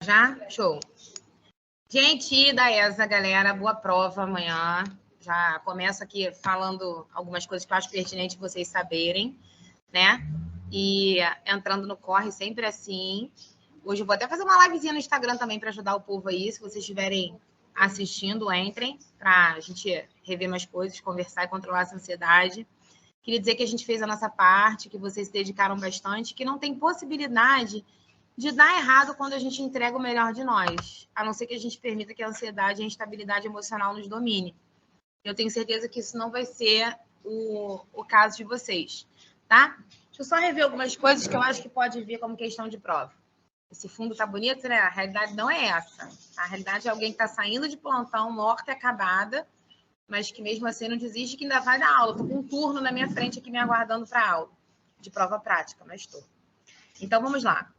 Já? Show. Gente da ESA, galera, boa prova amanhã. Já começo aqui falando algumas coisas que eu acho pertinente vocês saberem, né? E entrando no corre sempre assim. Hoje eu vou até fazer uma livezinha no Instagram também para ajudar o povo aí. Se vocês estiverem assistindo, entrem para a gente rever mais coisas, conversar e controlar essa ansiedade. Queria dizer que a gente fez a nossa parte, que vocês se dedicaram bastante, que não tem possibilidade de dar errado quando a gente entrega o melhor de nós, a não ser que a gente permita que a ansiedade e a instabilidade emocional nos domine. Eu tenho certeza que isso não vai ser o caso de vocês, tá? Deixa eu só rever algumas coisas que eu acho que pode vir como questão de prova. Esse fundo tá bonito, né? A realidade não é essa. A realidade é alguém que está saindo de plantão, morta e acabada, mas que mesmo assim não desiste, que ainda vai dar aula. Estou com um turno na minha frente aqui me aguardando para aula, de prova prática, mas estou. Então, vamos lá.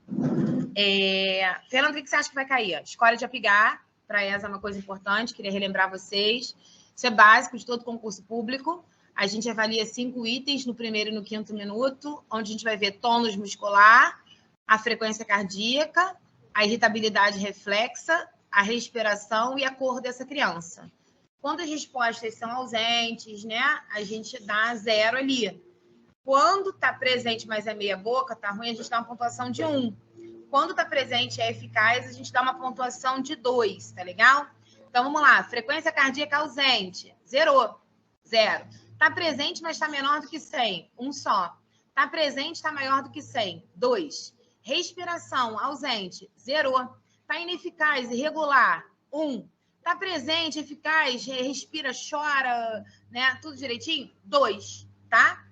Fernando, o que você acha que vai cair? Escolha de apigar, para essa é uma coisa importante, queria relembrar vocês. Isso é básico de todo concurso público. A gente avalia 5 itens no primeiro e no quinto minuto, onde a gente vai ver tônus muscular, a frequência cardíaca, a irritabilidade reflexa, a respiração e a cor dessa criança. Quando as respostas são ausentes, né, a gente dá 0 ali. Quando está presente, mas é meia boca, tá ruim, a gente dá uma pontuação de 1. Quando está presente e é eficaz, a gente dá uma pontuação de 2, tá legal? Então, vamos lá. Frequência cardíaca ausente, 0. Está presente, mas está menor do que 100, 1 só. Está presente, está maior do que 100, 2. Respiração ausente, 0. Está ineficaz, irregular, 1. Está presente, eficaz, respira, chora, né? Tudo direitinho, 2, tá?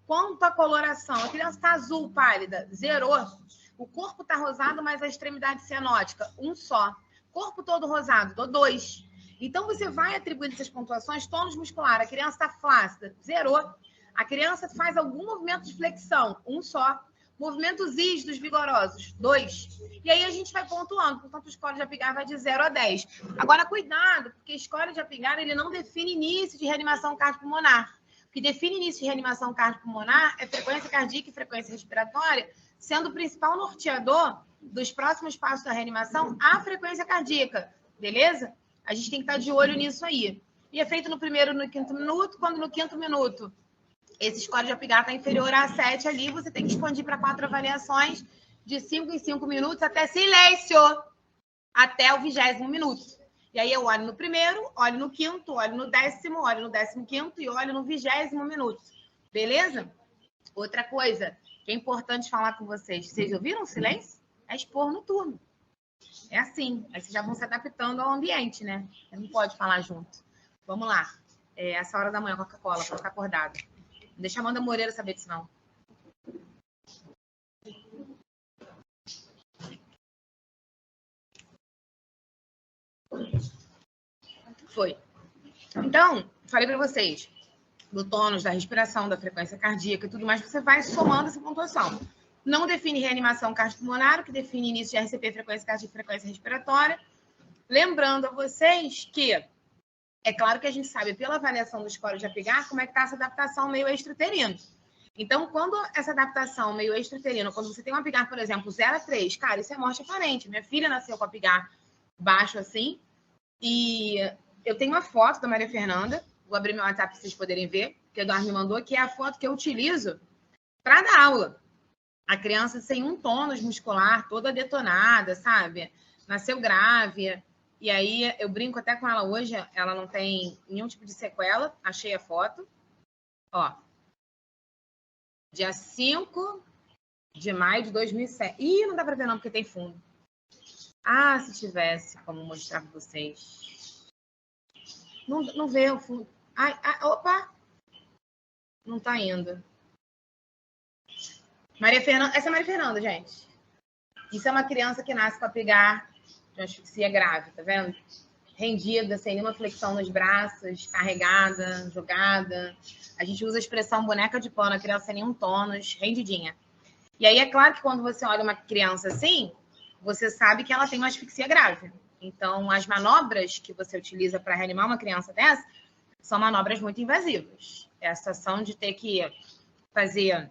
Quanto à coloração, a criança está azul, pálida, 0. O corpo está rosado, mas a extremidade cianótica, 1 só. Corpo todo rosado, dou 2. Então, você vai atribuindo essas pontuações. Tônus muscular, a criança está flácida, 0. A criança faz algum movimento de flexão, 1 só. Movimentos rígidos, vigorosos, 2. E aí a gente vai pontuando. Portanto, a escola de apigar vai de 0 a 10. Agora, cuidado, porque a escola de apigar ele não define início de reanimação cardiopulmonar. O que define início de reanimação cardiopulmonar é frequência cardíaca e frequência respiratória, sendo o principal norteador dos próximos passos da reanimação a frequência cardíaca, beleza? A gente tem que estar de olho nisso aí. E é feito no primeiro e no quinto minuto. Quando no quinto minuto esse score de apigar está inferior a 7 ali, você tem que expandir para 4 avaliações de 5 em 5 minutos até silêncio, até o 20º minuto. E aí eu olho no primeiro, olho no quinto, olho no 10º, olho no 15º e olho no 20º minuto. Beleza? Outra coisa que é importante falar com vocês. Vocês ouviram o silêncio? É expor no turno. É assim. Aí vocês já vão se adaptando ao ambiente, né? Você não pode falar junto. Vamos lá. Essa hora da manhã, Coca-Cola, para ficar acordado. Não deixa a Amanda Moreira saber disso, não. Foi. Então, falei para vocês do tônus, da respiração, da frequência cardíaca e tudo mais, você vai somando essa pontuação. Não define reanimação cardiopulmonar, o que define início de RCP, frequência cardíaca e frequência respiratória. Lembrando a vocês que é claro que a gente sabe, pela avaliação do score de apigar, como é que está essa adaptação meio extrauterino. Então, quando essa adaptação meio extrauterino, quando você tem um apigar, por exemplo, 0 a 3, cara, isso é morte aparente. Minha filha nasceu com apigar baixo assim, e eu tenho uma foto da Maria Fernanda, vou abrir meu WhatsApp para vocês poderem ver, que o Eduardo me mandou, que é a foto que eu utilizo para dar aula. A criança sem um tônus muscular, toda detonada, sabe? Nasceu grave. E aí, eu brinco até com ela hoje, ela não tem nenhum tipo de sequela. Achei a foto. Ó. Dia 5 de maio de 2007. Ih, não dá para ver não, porque tem fundo. Ah, se tivesse como mostrar para vocês. Não vê o fundo. Opa! Não tá indo. Maria Fernanda. Essa é a Maria Fernanda, gente. Isso é uma criança que nasce com apigar de asfixia grave, tá vendo? Rendida, sem nenhuma flexão nos braços, carregada, jogada. A gente usa a expressão boneca de pano, a criança sem nenhum tônus, rendidinha. E aí é claro que quando você olha uma criança assim, você sabe que ela tem uma asfixia grave. Então, as manobras que você utiliza para reanimar uma criança dessa são manobras muito invasivas. É a situação de ter que fazer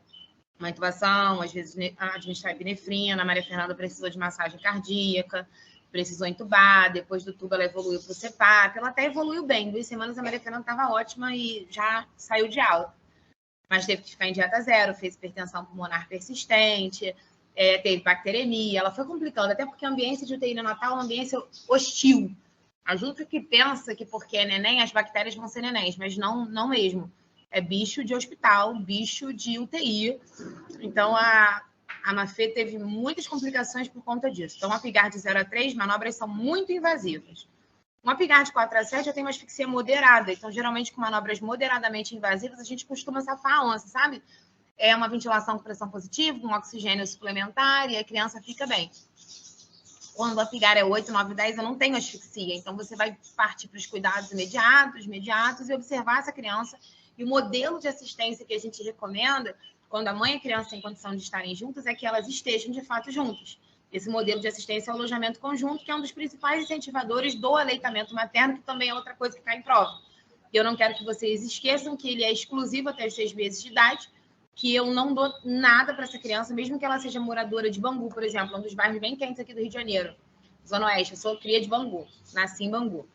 uma intubação, às vezes administrar epinefrina. A Maria Fernanda precisou de massagem cardíaca. precisou entubar, depois do tubo ela evoluiu para o CPAP, ela até evoluiu bem, 2 semanas a Maria Fernanda estava ótima e já saiu de alta. Mas teve que ficar em dieta zero, fez hipertensão pulmonar persistente, teve bacteremia, ela foi complicando, até porque a ambiência de UTI neonatal é uma ambiência hostil. A junta que pensa que porque é neném, as bactérias vão ser nenéns, mas não mesmo. É bicho de hospital, bicho de UTI. Então, a Mafê teve muitas complicações por conta disso. Então, uma Apgar de 0 a 3, manobras são muito invasivas. Uma Apgar de 4 a 7 já tem uma asfixia moderada. Então, geralmente, com manobras moderadamente invasivas, a gente costuma safar a onça, sabe? É uma ventilação com pressão positiva, com oxigênio suplementar, e a criança fica bem. Quando a Apgar é 8, 9, 10, eu não tenho asfixia. Então, você vai partir para os cuidados imediatos, e observar essa criança. E o modelo de assistência que a gente recomenda, quando a mãe e a criança têm condição de estarem juntas, é que elas estejam, de fato, juntas. Esse modelo de assistência é o alojamento conjunto, que é um dos principais incentivadores do aleitamento materno, que também é outra coisa que cai em prova. Eu não quero que vocês esqueçam que ele é exclusivo até os 6 meses de idade, que eu não dou nada para essa criança, mesmo que ela seja moradora de Bangu, por exemplo, um dos bairros bem quentes aqui do Rio de Janeiro, Zona Oeste. Eu sou cria de Bangu, nasci em Bangu.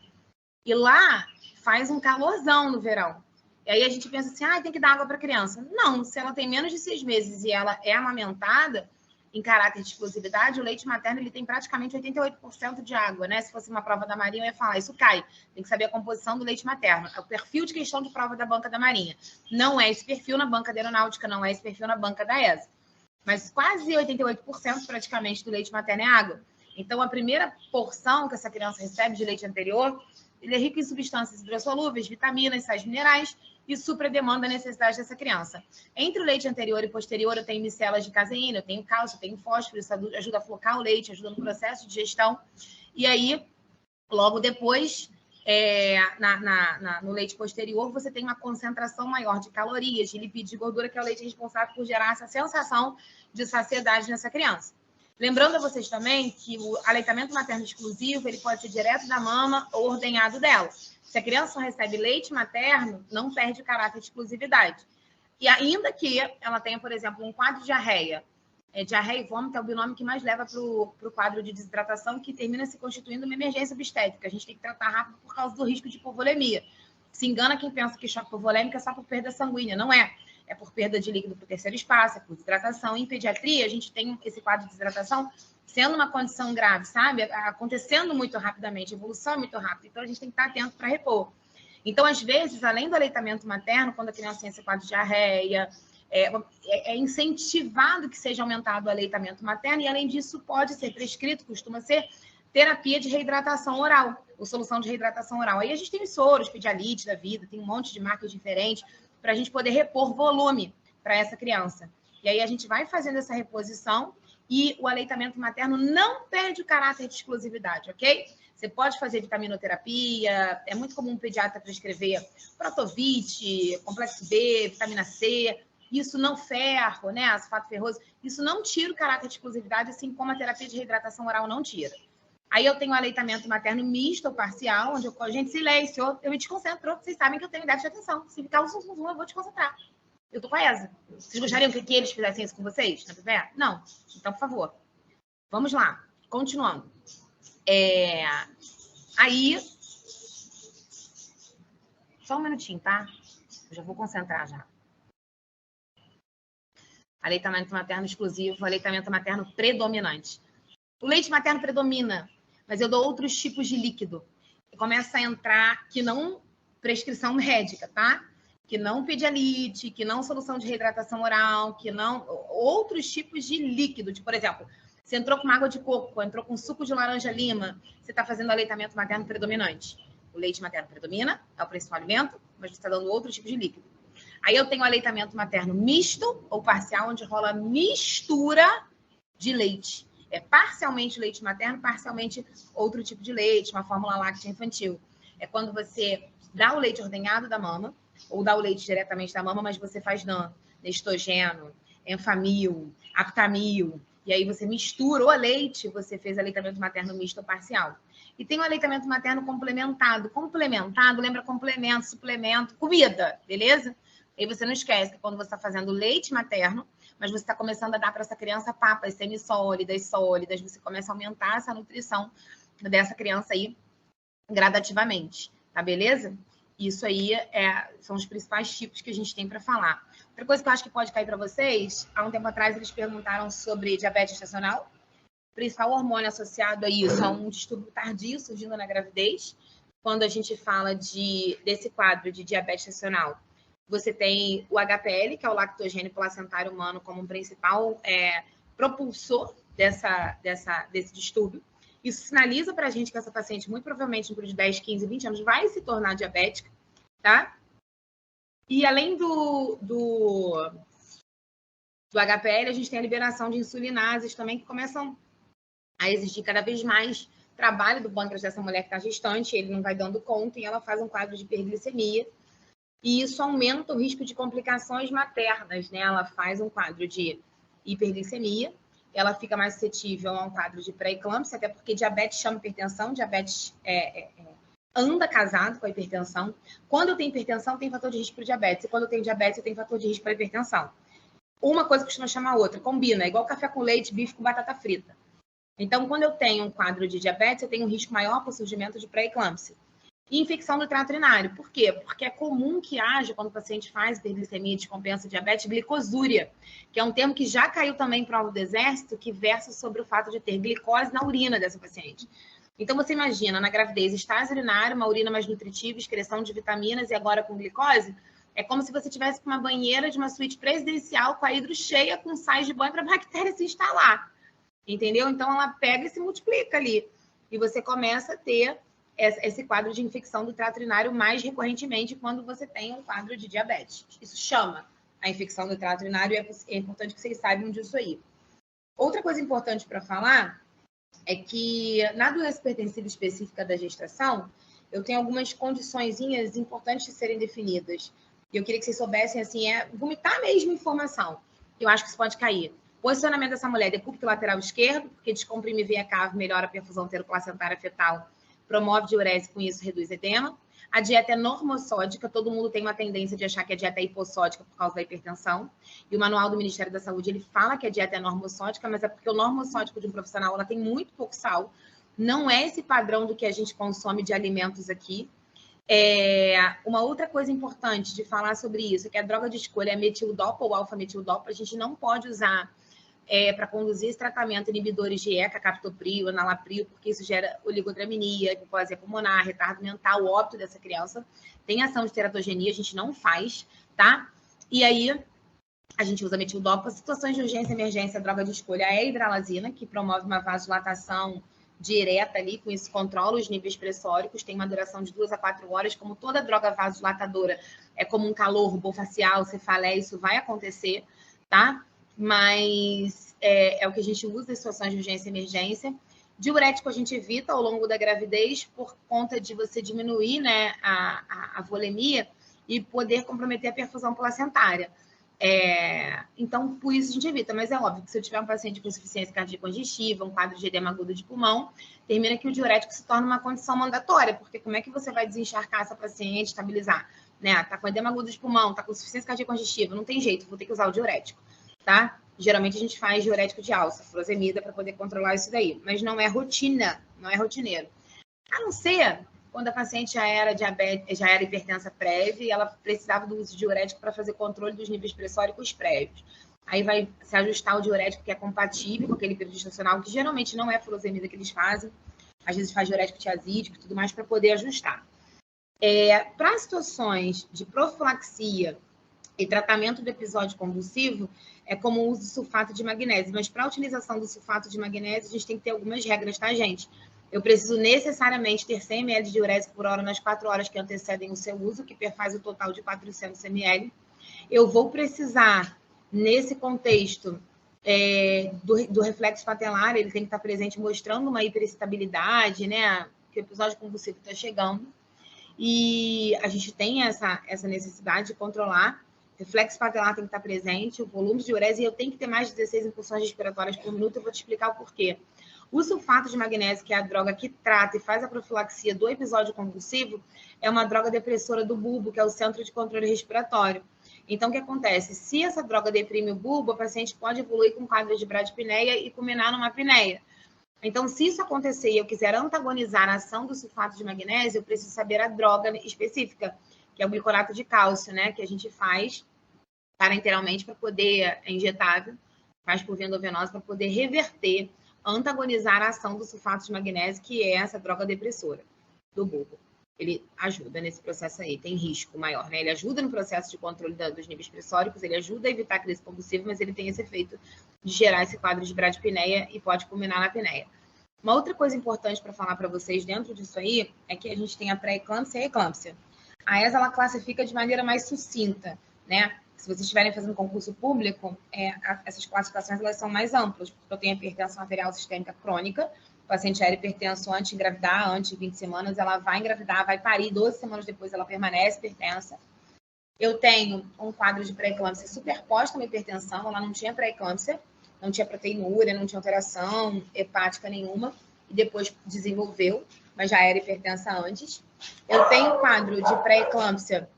E lá faz um calorzão no verão. E aí a gente pensa assim, tem que dar água para a criança. Não, se ela tem menos de 6 meses e ela é amamentada, em caráter de exclusividade, o leite materno ele tem praticamente 88% de água, né? Se fosse uma prova da Marinha, eu ia falar, isso cai. Tem que saber a composição do leite materno. É o perfil de questão de prova da banca da Marinha. Não é esse perfil na banca da aeronáutica, não é esse perfil na banca da ESA. Mas quase 88% praticamente do leite materno é água. Então, a primeira porção que essa criança recebe de leite anterior, ele é rico em substâncias hidrossolúveis, vitaminas, sais minerais, e supra demanda a necessidade dessa criança. Entre o leite anterior e posterior, eu tenho micelas de caseína, eu tenho cálcio, eu tenho fósforo, isso ajuda a flocar o leite, ajuda no processo de digestão. E aí, logo depois, no leite posterior, você tem uma concentração maior de calorias, de lipídios e gordura, que é o leite responsável por gerar essa sensação de saciedade nessa criança. Lembrando a vocês também que o aleitamento materno exclusivo, ele pode ser direto da mama ou ordenhado dela. Se a criança só recebe leite materno, não perde o caráter de exclusividade. E ainda que ela tenha, por exemplo, um quadro de diarreia, diarreia e vômito é o binômio que mais leva para o quadro de desidratação, que termina se constituindo uma emergência obstétrica. A gente tem que tratar rápido por causa do risco de hipovolemia. Se engana quem pensa que choque hipovolêmico é só por perda sanguínea. Não é. É por perda de líquido para o terceiro espaço, é por desidratação. Em pediatria, a gente tem esse quadro de desidratação sendo uma condição grave, sabe? Acontecendo muito rapidamente, a evolução é muito rápida. Então, a gente tem que estar atento para repor. Então, às vezes, além do aleitamento materno, quando a criança tem esse quadro de diarreia, é incentivado que seja aumentado o aleitamento materno e, além disso, pode ser prescrito, costuma ser, terapia de reidratação oral, ou solução de reidratação oral. Aí a gente tem os soros, Pedialite da vida, tem um monte de marcas diferentes para a gente poder repor volume para essa criança. E aí a gente vai fazendo essa reposição e o aleitamento materno não perde o caráter de exclusividade, ok? Você pode fazer vitaminoterapia, é muito comum o pediatra prescrever Protovit, complexo B, vitamina C, isso não ferro, né, acefato ferroso, isso não tira o caráter de exclusividade, assim como a terapia de reidratação oral não tira. Aí eu tenho o aleitamento materno misto ou parcial, onde gente, silêncio, eu me desconcentro, vocês sabem que eu tenho déficit de atenção, se ficar um zum, eu vou desconcentrar. Eu tô com a ESA. Vocês gostariam que eles fizessem isso com vocês, na PPE? Não. Então, por favor. Vamos lá. Continuando. Aí... Só um minutinho, tá? Eu já vou concentrar já. Aleitamento materno exclusivo, aleitamento materno predominante. O leite materno predomina, mas eu dou outros tipos de líquido. Começa a entrar que não prescrição médica, tá? Que não Pedialite, que não solução de reidratação oral, que não outros tipos de líquido. Tipo, por exemplo, você entrou com água de coco, entrou com suco de laranja-lima, você está fazendo aleitamento materno predominante. O leite materno predomina, é o principal alimento, mas você está dando outro tipo de líquido. Aí eu tenho o aleitamento materno misto ou parcial, onde rola mistura de leite. É parcialmente leite materno, parcialmente outro tipo de leite, uma fórmula láctea infantil. É quando você dá o leite ordenhado da mama, ou dá o leite diretamente da mama, mas você faz NAN, Nestogeno, Enfamil, Aptamil, e aí você mistura o leite, você fez aleitamento materno misto ou parcial. E tem o aleitamento materno complementado. Complementado, lembra complemento, suplemento, comida, beleza? E aí você não esquece que quando você está fazendo leite materno, mas você está começando a dar para essa criança papas semissólidas, sólidas, você começa a aumentar essa nutrição dessa criança aí gradativamente, tá beleza? Isso aí são os principais tipos que a gente tem para falar. Outra coisa que eu acho que pode cair para vocês, há um tempo atrás eles perguntaram sobre diabetes gestacional. O principal hormônio associado a isso é um distúrbio tardio surgindo na gravidez. Quando a gente fala desse quadro de diabetes gestacional, você tem o HPL, que é o lactogênio placentário humano, como um principal propulsor desse distúrbio. Isso sinaliza para a gente que essa paciente, muito provavelmente, no período de 10, 15, 20 anos, vai se tornar diabética, tá? E além do HPL, a gente tem a liberação de insulinases também, que começam a exigir cada vez mais trabalho do pâncreas dessa mulher que está gestante, ele não vai dando conta e ela faz um quadro de hiperglicemia. E isso aumenta o risco de complicações maternas, né? Ela faz um quadro de hiperglicemia, ela fica mais suscetível a um quadro de pré-eclâmpsia, até porque diabetes chama hipertensão, diabetes anda casado com a hipertensão. Quando eu tenho hipertensão, tem fator de risco para diabetes. E quando eu tenho diabetes, eu tenho fator de risco para hipertensão. Uma coisa costuma chamar a outra, combina, é igual café com leite, bife com batata frita. Então, quando eu tenho um quadro de diabetes, eu tenho um risco maior para o surgimento de pré-eclâmpsia. E infecção do trato urinário. Por quê? Porque é comum que haja, quando o paciente faz hiperglicemia e descompensa diabetes, glicosúria, que é um termo que já caiu também em prova do Exército, que versa sobre o fato de ter glicose na urina dessa paciente. Então, você imagina, na gravidez, estase urinária, uma urina mais nutritiva, excreção de vitaminas e agora com glicose, é como se você tivesse com uma banheira de uma suíte presidencial com a hidro cheia, com sais de banho para a bactéria se instalar. Entendeu? Então, ela pega e se multiplica ali. E você começa a ter esse quadro de infecção do trato urinário mais recorrentemente quando você tem um quadro de diabetes. Isso chama a infecção do trato urinário e é importante que vocês saibam disso aí. Outra coisa importante para falar é que na doença hipertensiva específica da gestação, eu tenho algumas condiçõezinhas importantes de serem definidas. E eu queria que vocês soubessem, assim, vomitar mesmo informação. Eu acho que isso pode cair. Posicionamento dessa mulher, decúbito lateral esquerdo, porque descomprime via cava, melhora a perfusão enteroplacentária fetal, promove diurese, com isso reduz edema. A dieta é normossódica, todo mundo tem uma tendência de achar que a dieta é hipossódica por causa da hipertensão. E o manual do Ministério da Saúde, ele fala que a dieta é normossódica, mas é porque o normossódico de um profissional, ela tem muito pouco sal. Não é esse padrão do que a gente consome de alimentos aqui. Uma outra coisa importante de falar sobre isso é que a droga de escolha é metildopa ou alfa-metildopa. A gente não pode usar para conduzir esse tratamento inibidores de ECA, captopril, enalapril, porque isso gera oligodramia, hipoplasia pulmonar, retardo mental, óbito dessa criança. Tem ação de teratogenia, a gente não faz, tá? E aí, a gente usa metildopa. Situações de urgência e emergência, a droga de escolha é a hidralazina, que promove uma vasodilatação direta ali, com isso controla os níveis pressóricos, tem uma duração de 2 a 4 horas, como toda droga vasodilatadora, é como um calor rubofacial, cefaleia, isso vai acontecer, tá? Mas é o que a gente usa em situações de urgência e emergência. Diurético a gente evita ao longo da gravidez por conta de você diminuir, né, a volemia e poder comprometer a perfusão placentária. Então, por isso a gente evita. Mas é óbvio que se eu tiver um paciente com insuficiência cardíaca congestiva, um quadro de edema agudo de pulmão, termina que o diurético se torna uma condição mandatória, porque como é que você vai desencharcar essa paciente, estabilizar? Né? Tá com edema agudo de pulmão, tá com insuficiência cardíaca congestiva, não tem jeito, vou ter que usar o diurético. Tá? Geralmente a gente faz diurético de alça, furosemida, para poder controlar isso daí. Mas não é rotina, não é rotineiro. A não ser quando a paciente já era hipertensa prévia e ela precisava do uso de diurético para fazer controle dos níveis pressóricos prévios. Aí vai se ajustar o diurético que é compatível com aquele período gestacional, que geralmente não é furosemida que eles fazem. Às vezes faz diurético tiazídico e tudo mais para poder ajustar. Para situações de profilaxia e tratamento do episódio convulsivo, é como o uso do sulfato de magnésio. Mas para a utilização do sulfato de magnésio, a gente tem que ter algumas regras, tá, gente? Eu preciso necessariamente ter 100 ml de diurético por hora nas 4 horas que antecedem o seu uso, que perfaz o total de 400 ml. Eu vou precisar, nesse contexto, do reflexo patelar, ele tem que estar presente mostrando uma hiperestabilidade, né? Que o episódio convulsivo está chegando. E a gente tem essa necessidade de controlar. Reflexo patelar tem que estar presente, o volume de diurese, e eu tenho que ter mais de 16 impulsões respiratórias por minuto. Eu vou te explicar o porquê. O sulfato de magnésio, que é a droga que trata e faz a profilaxia do episódio convulsivo, é uma droga depressora do bulbo, que é o centro de controle respiratório. Então, o que acontece? Se essa droga deprime o bulbo, a paciente pode evoluir com quadro de bradipneia e culminar numa apneia. Então, se isso acontecer e eu quiser antagonizar a ação do sulfato de magnésio, eu preciso saber a droga específica, que é o gliconato de cálcio, né? Que a gente faz parenteralmente para poder, é injetável, faz por via endovenosa para poder reverter, antagonizar a ação do sulfato de magnésio, que é essa droga depressora do bulbo. Ele ajuda nesse processo aí, tem risco maior, né? Ele ajuda no processo de controle dos níveis pressóricos, ele ajuda a evitar a crise convulsiva, mas ele tem esse efeito de gerar esse quadro de bradipneia e pode culminar na apneia. Uma outra coisa importante para falar para vocês dentro disso aí é que a gente tem a pré-eclâmpsia e a eclâmpsia. A ESA, ela classifica de maneira mais sucinta, né? Se vocês estiverem fazendo concurso público, essas classificações elas são mais amplas, porque eu tenho a hipertensão arterial sistêmica crônica, o paciente era hipertenso antes de engravidar, antes de 20 semanas, ela vai engravidar, vai parir, 12 semanas depois ela permanece hipertensa. Eu tenho um quadro de pré-eclâmpsia superposta a uma hipertensão, ela não tinha pré-eclâmpsia, não tinha proteinúria, não tinha alteração hepática nenhuma, e depois desenvolveu, mas já era hipertensa antes. Eu tenho um quadro de pré-eclâmpsia,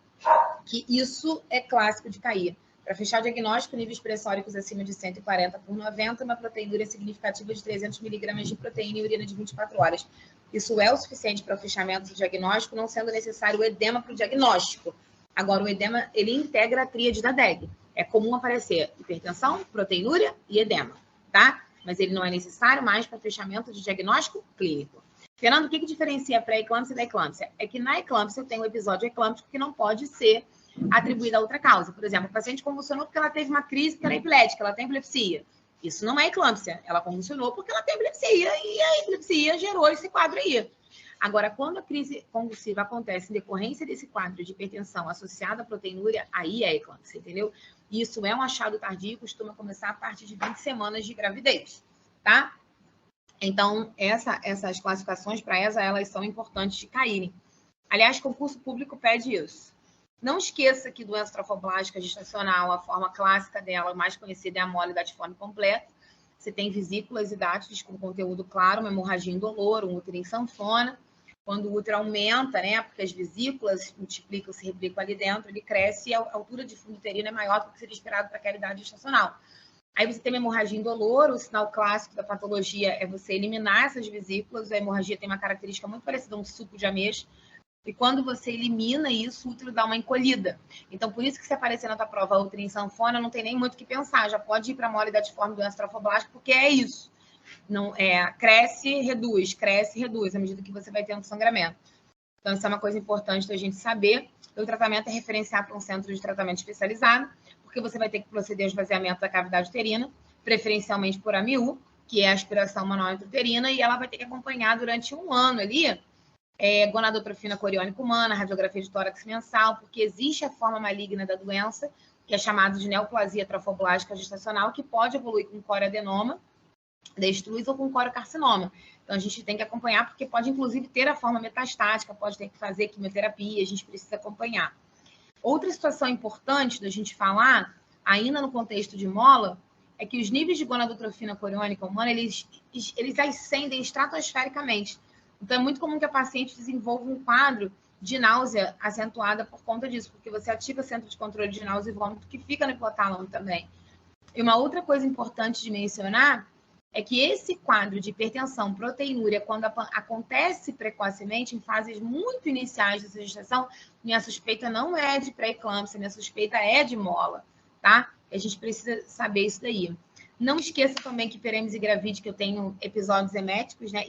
que isso é clássico de cair. Para fechar o diagnóstico, níveis pressóricos acima de 140/90, uma proteinúria significativa de 300 miligramas de proteína e urina de 24 horas. Isso é o suficiente para o fechamento do diagnóstico, não sendo necessário o edema para o diagnóstico. Agora, o edema, ele integra a tríade da DEG. É comum aparecer hipertensão, proteinúria e edema, tá? Mas ele não é necessário mais para fechamento de diagnóstico clínico. Fernando, o que diferencia a pré-eclâmpsia da eclâmpsia? É que na eclâmpsia eu tenho um episódio eclâmptico que não pode ser atribuído a outra causa. Por exemplo, a paciente convulsionou porque ela teve uma crise, porque ela é epilética, ela tem epilepsia. Isso não é eclâmpsia. Ela convulsionou porque ela tem epilepsia e a epilepsia gerou esse quadro aí. Agora, quando a crise convulsiva acontece em decorrência desse quadro de hipertensão associada à proteinúria, aí é eclâmpsia, entendeu? Isso é um achado tardio, costuma começar a partir de 20 semanas de gravidez, tá? Então, essas classificações para ESA, elas são importantes de caírem. Aliás, concurso público pede isso. Não esqueça que doença trofoblástica gestacional, a forma clássica dela, mais conhecida, é a mole datiforme completa. Você tem vesículas e dátides com conteúdo claro, uma hemorragia indolor, um útero em sanfona. Quando o útero aumenta, né, porque as vesículas multiplicam, se replicam ali dentro, ele cresce e a altura de fundo uterino é maior do que seria esperado para aquela idade gestacional. Aí você tem uma hemorragia indolor, o sinal clássico da patologia é você eliminar essas vesículas, a hemorragia tem uma característica muito parecida a um suco de ameixa, e quando você elimina isso, o útero dá uma encolhida. Então, por isso que se aparecer na tua prova útero em sanfona, não tem nem muito o que pensar, já pode ir para a mole datiforme doença trofoblástica, porque é isso. Não, cresce, reduz, à medida que você vai tendo sangramento. Então, isso é uma coisa importante da gente saber. O tratamento é referenciar para um centro de tratamento especializado, porque você vai ter que proceder ao esvaziamento da cavidade uterina, preferencialmente por AMIU, que é a aspiração manual intrauterina, e ela vai ter que acompanhar durante um ano ali gonadotrofina coriônica humana, radiografia de tórax mensal, porque existe a forma maligna da doença, que é chamada de neoplasia trofoblástica gestacional, que pode evoluir com coroadenoma, destruz ou com corocarcinoma. Então, a gente tem que acompanhar, porque pode, inclusive, ter a forma metastática, pode ter que fazer quimioterapia, a gente precisa acompanhar. Outra situação importante da gente falar, ainda no contexto de mola, é que os níveis de gonadotrofina coriônica humana, eles ascendem estratosfericamente. Então, é muito comum que a paciente desenvolva um quadro de náusea acentuada por conta disso, porque você ativa o centro de controle de náusea e vômito, que fica no hipotálamo também. E uma outra coisa importante de mencionar é que esse quadro de hipertensão, proteinúria, quando acontece precocemente, em fases muito iniciais dessa gestação, minha suspeita não é de pré-eclâmpsia, minha suspeita é de mola, tá? A gente precisa saber isso daí. Não esqueça também que hiperêmese gravide, que eu tenho episódios eméticos, né?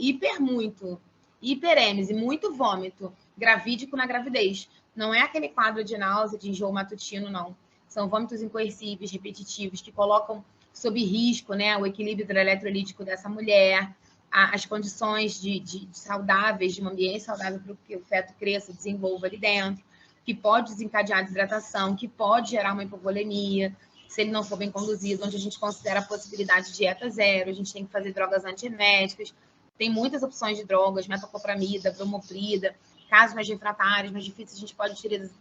Hiperêmese, muito vômito, gravídico na gravidez. Não é aquele quadro de náusea, de enjoo matutino, não. São vômitos incoercíveis, repetitivos, que colocam sob risco, né, o equilíbrio hidroeletrolítico dessa mulher, as condições de saudáveis, de um ambiente saudável para que o feto cresça, desenvolva ali dentro, que pode desencadear a desidratação, que pode gerar uma hipovolemia, se ele não for bem conduzido, onde a gente considera a possibilidade de dieta zero, a gente tem que fazer drogas antieméticas, tem muitas opções de drogas, metoclopramida, bromoprida, casos mais refratários, mais difíceis, a gente pode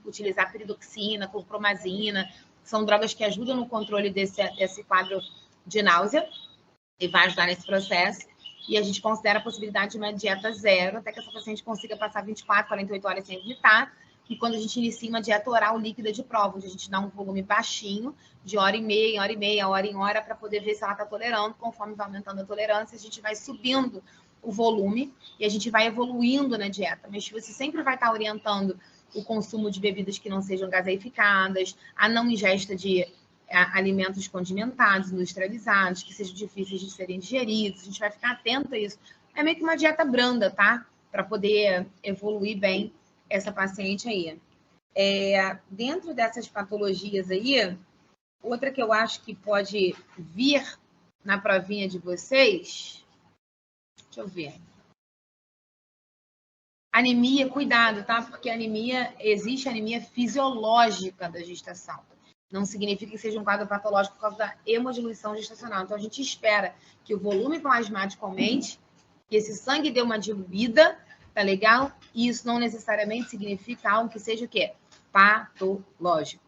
utilizar piridoxina, clorpromazina, são drogas que ajudam no controle desse quadro de náusea e vai ajudar nesse processo. E a gente considera a possibilidade de uma dieta zero, até que essa paciente consiga passar 24, 48 horas sem vomitar. que quando a gente inicia uma dieta oral líquida de prova, onde a gente dá um volume baixinho, de hora e meia, hora em hora, para poder ver se ela está tolerando. Conforme vai aumentando a tolerância, a gente vai subindo o volume e a gente vai evoluindo na dieta. Mas você sempre vai estar orientando o consumo de bebidas que não sejam gaseificadas, a não ingesta de alimentos condimentados, industrializados, que sejam difíceis de serem digeridos. A gente vai ficar atento a isso. É meio que uma dieta branda, tá? Para poder evoluir bem essa paciente aí. Dentro dessas patologias aí, outra que eu acho que pode vir na provinha de vocês, deixa eu ver. Anemia, cuidado, tá? Porque existe anemia fisiológica da gestação. Não significa que seja um quadro patológico por causa da hemodiluição gestacional. Então, a gente espera que o volume plasmático aumente, que esse sangue dê uma diluída, tá legal? E isso não necessariamente significa algo que seja o quê? Patológico.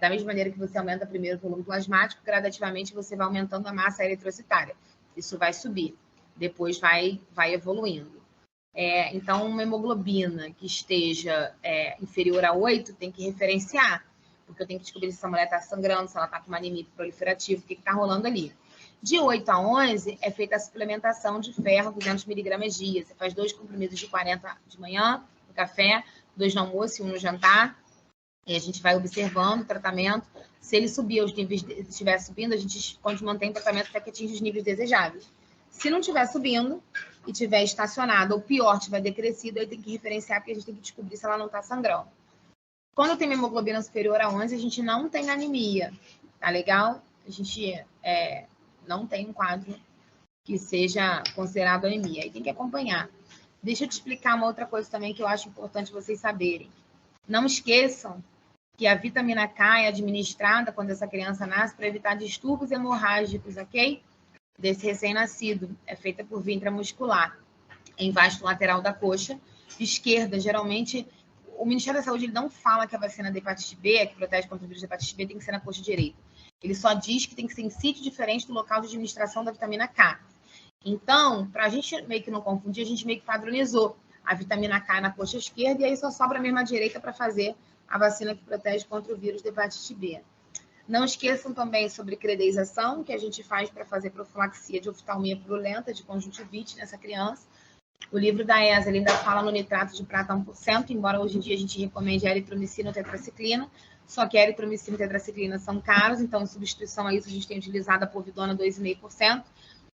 Da mesma maneira que você aumenta primeiro o volume plasmático, gradativamente você vai aumentando a massa eritrocitária. Isso vai subir, depois vai evoluindo. Então, uma hemoglobina que esteja inferior a 8 tem que referenciar, porque eu tenho que descobrir se essa mulher está sangrando, se ela está com uma anemia proliferativa, o que está rolando ali. De 8 a 11 é feita a suplementação de ferro, 200 miligramas dia. Você faz 2 comprimidos de 40 de manhã, no café, 2 no almoço e 1 no jantar. E a gente vai observando o tratamento. Se ele subir, os níveis estiver subindo, a gente mantém o tratamento até que atinja os níveis desejáveis. Se não estiver subindo e estiver estacionado, ou pior, estiver decrescido, aí tem que referenciar, porque a gente tem que descobrir se ela não está sangrando. Quando tem uma hemoglobina superior a 11, a gente não tem anemia, tá legal? A gente não tem um quadro que seja considerado anemia. Aí tem que acompanhar. Deixa eu te explicar uma outra coisa também que eu acho importante vocês saberem. Não esqueçam que a vitamina K é administrada quando essa criança nasce para evitar distúrbios hemorrágicos, ok? Desse recém-nascido. É feita por via intramuscular, em vasto lateral da coxa esquerda. Geralmente, o Ministério da Saúde ele não fala que a vacina da hepatite B, que protege contra o vírus da hepatite B, tem que ser na coxa direita. Ele só diz que tem que ser em sítio diferente do local de administração da vitamina K. Então, para a gente meio que não confundir, a gente meio que padronizou a vitamina K na coxa esquerda e aí só sobra mesmo a direita para fazer a vacina que protege contra o vírus da hepatite B. Não esqueçam também sobre credeização, que a gente faz para fazer profilaxia de oftalmia purulenta, de conjuntivite nessa criança. O livro da ESA ele ainda fala no nitrato de prata 1%, embora hoje em dia a gente recomende a eritromicina ou tetraciclina, só que a eritromicina e tetraciclina são caros, então em substituição a isso a gente tem utilizado a povidona 2,5%,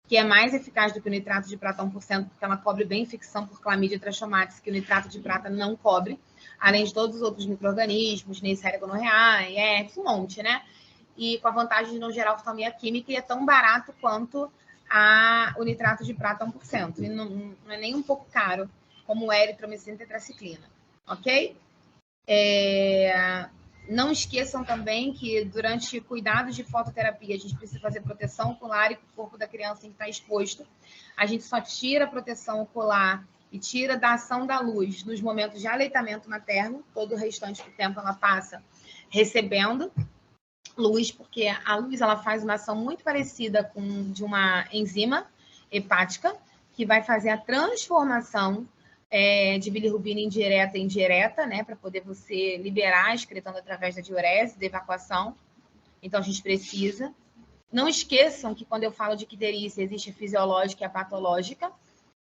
que é mais eficaz do que o nitrato de prata 1%, porque ela cobre bem infecção por clamídia trachomatis, que o nitrato de prata não cobre, além de todos os outros micro-organismos, Neisseria gonorreae, herpes, um monte, né? E com a vantagem de não gerar oftalmia química, e é tão barato quanto o nitrato de prata 1%. E não é nem um pouco caro, como é eritromicina e tetraciclina, ok? Não esqueçam também que durante cuidados de fototerapia, a gente precisa fazer proteção ocular e o corpo da criança tem que estar exposto. A gente só tira a proteção ocular e tira da ação da luz nos momentos de aleitamento materno. Todo o restante do tempo ela passa recebendo luz, porque a luz ela faz uma ação muito parecida com de uma enzima hepática, que vai fazer a transformação de bilirrubina indireta em direta, né, para poder você liberar, excretando através da diurese, da evacuação. Então, a gente precisa. Não esqueçam que quando eu falo de icterícia, existe a fisiológica e a patológica.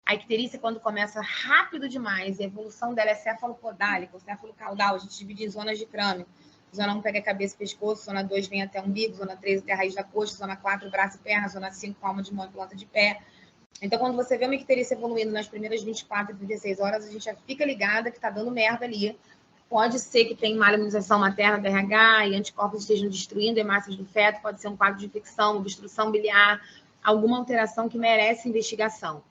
A icterícia, quando começa rápido demais, a evolução dela é cefalopodálica, ou cefalocaudal, a gente divide em zonas de crânio. Zona 1 pega a cabeça e pescoço, zona 2 vem até o umbigo, zona 3 até a raiz da coxa, zona 4 braço e perna, zona 5 palma de mão e planta de pé. Então, quando você vê uma icterícia evoluindo nas primeiras 24 e 36 horas, a gente já fica ligada que está dando merda ali. Pode ser que tenha uma imunização materna, DRH, e anticorpos estejam destruindo hemácias do feto, pode ser um quadro de infecção, obstrução biliar, alguma alteração que merece investigação.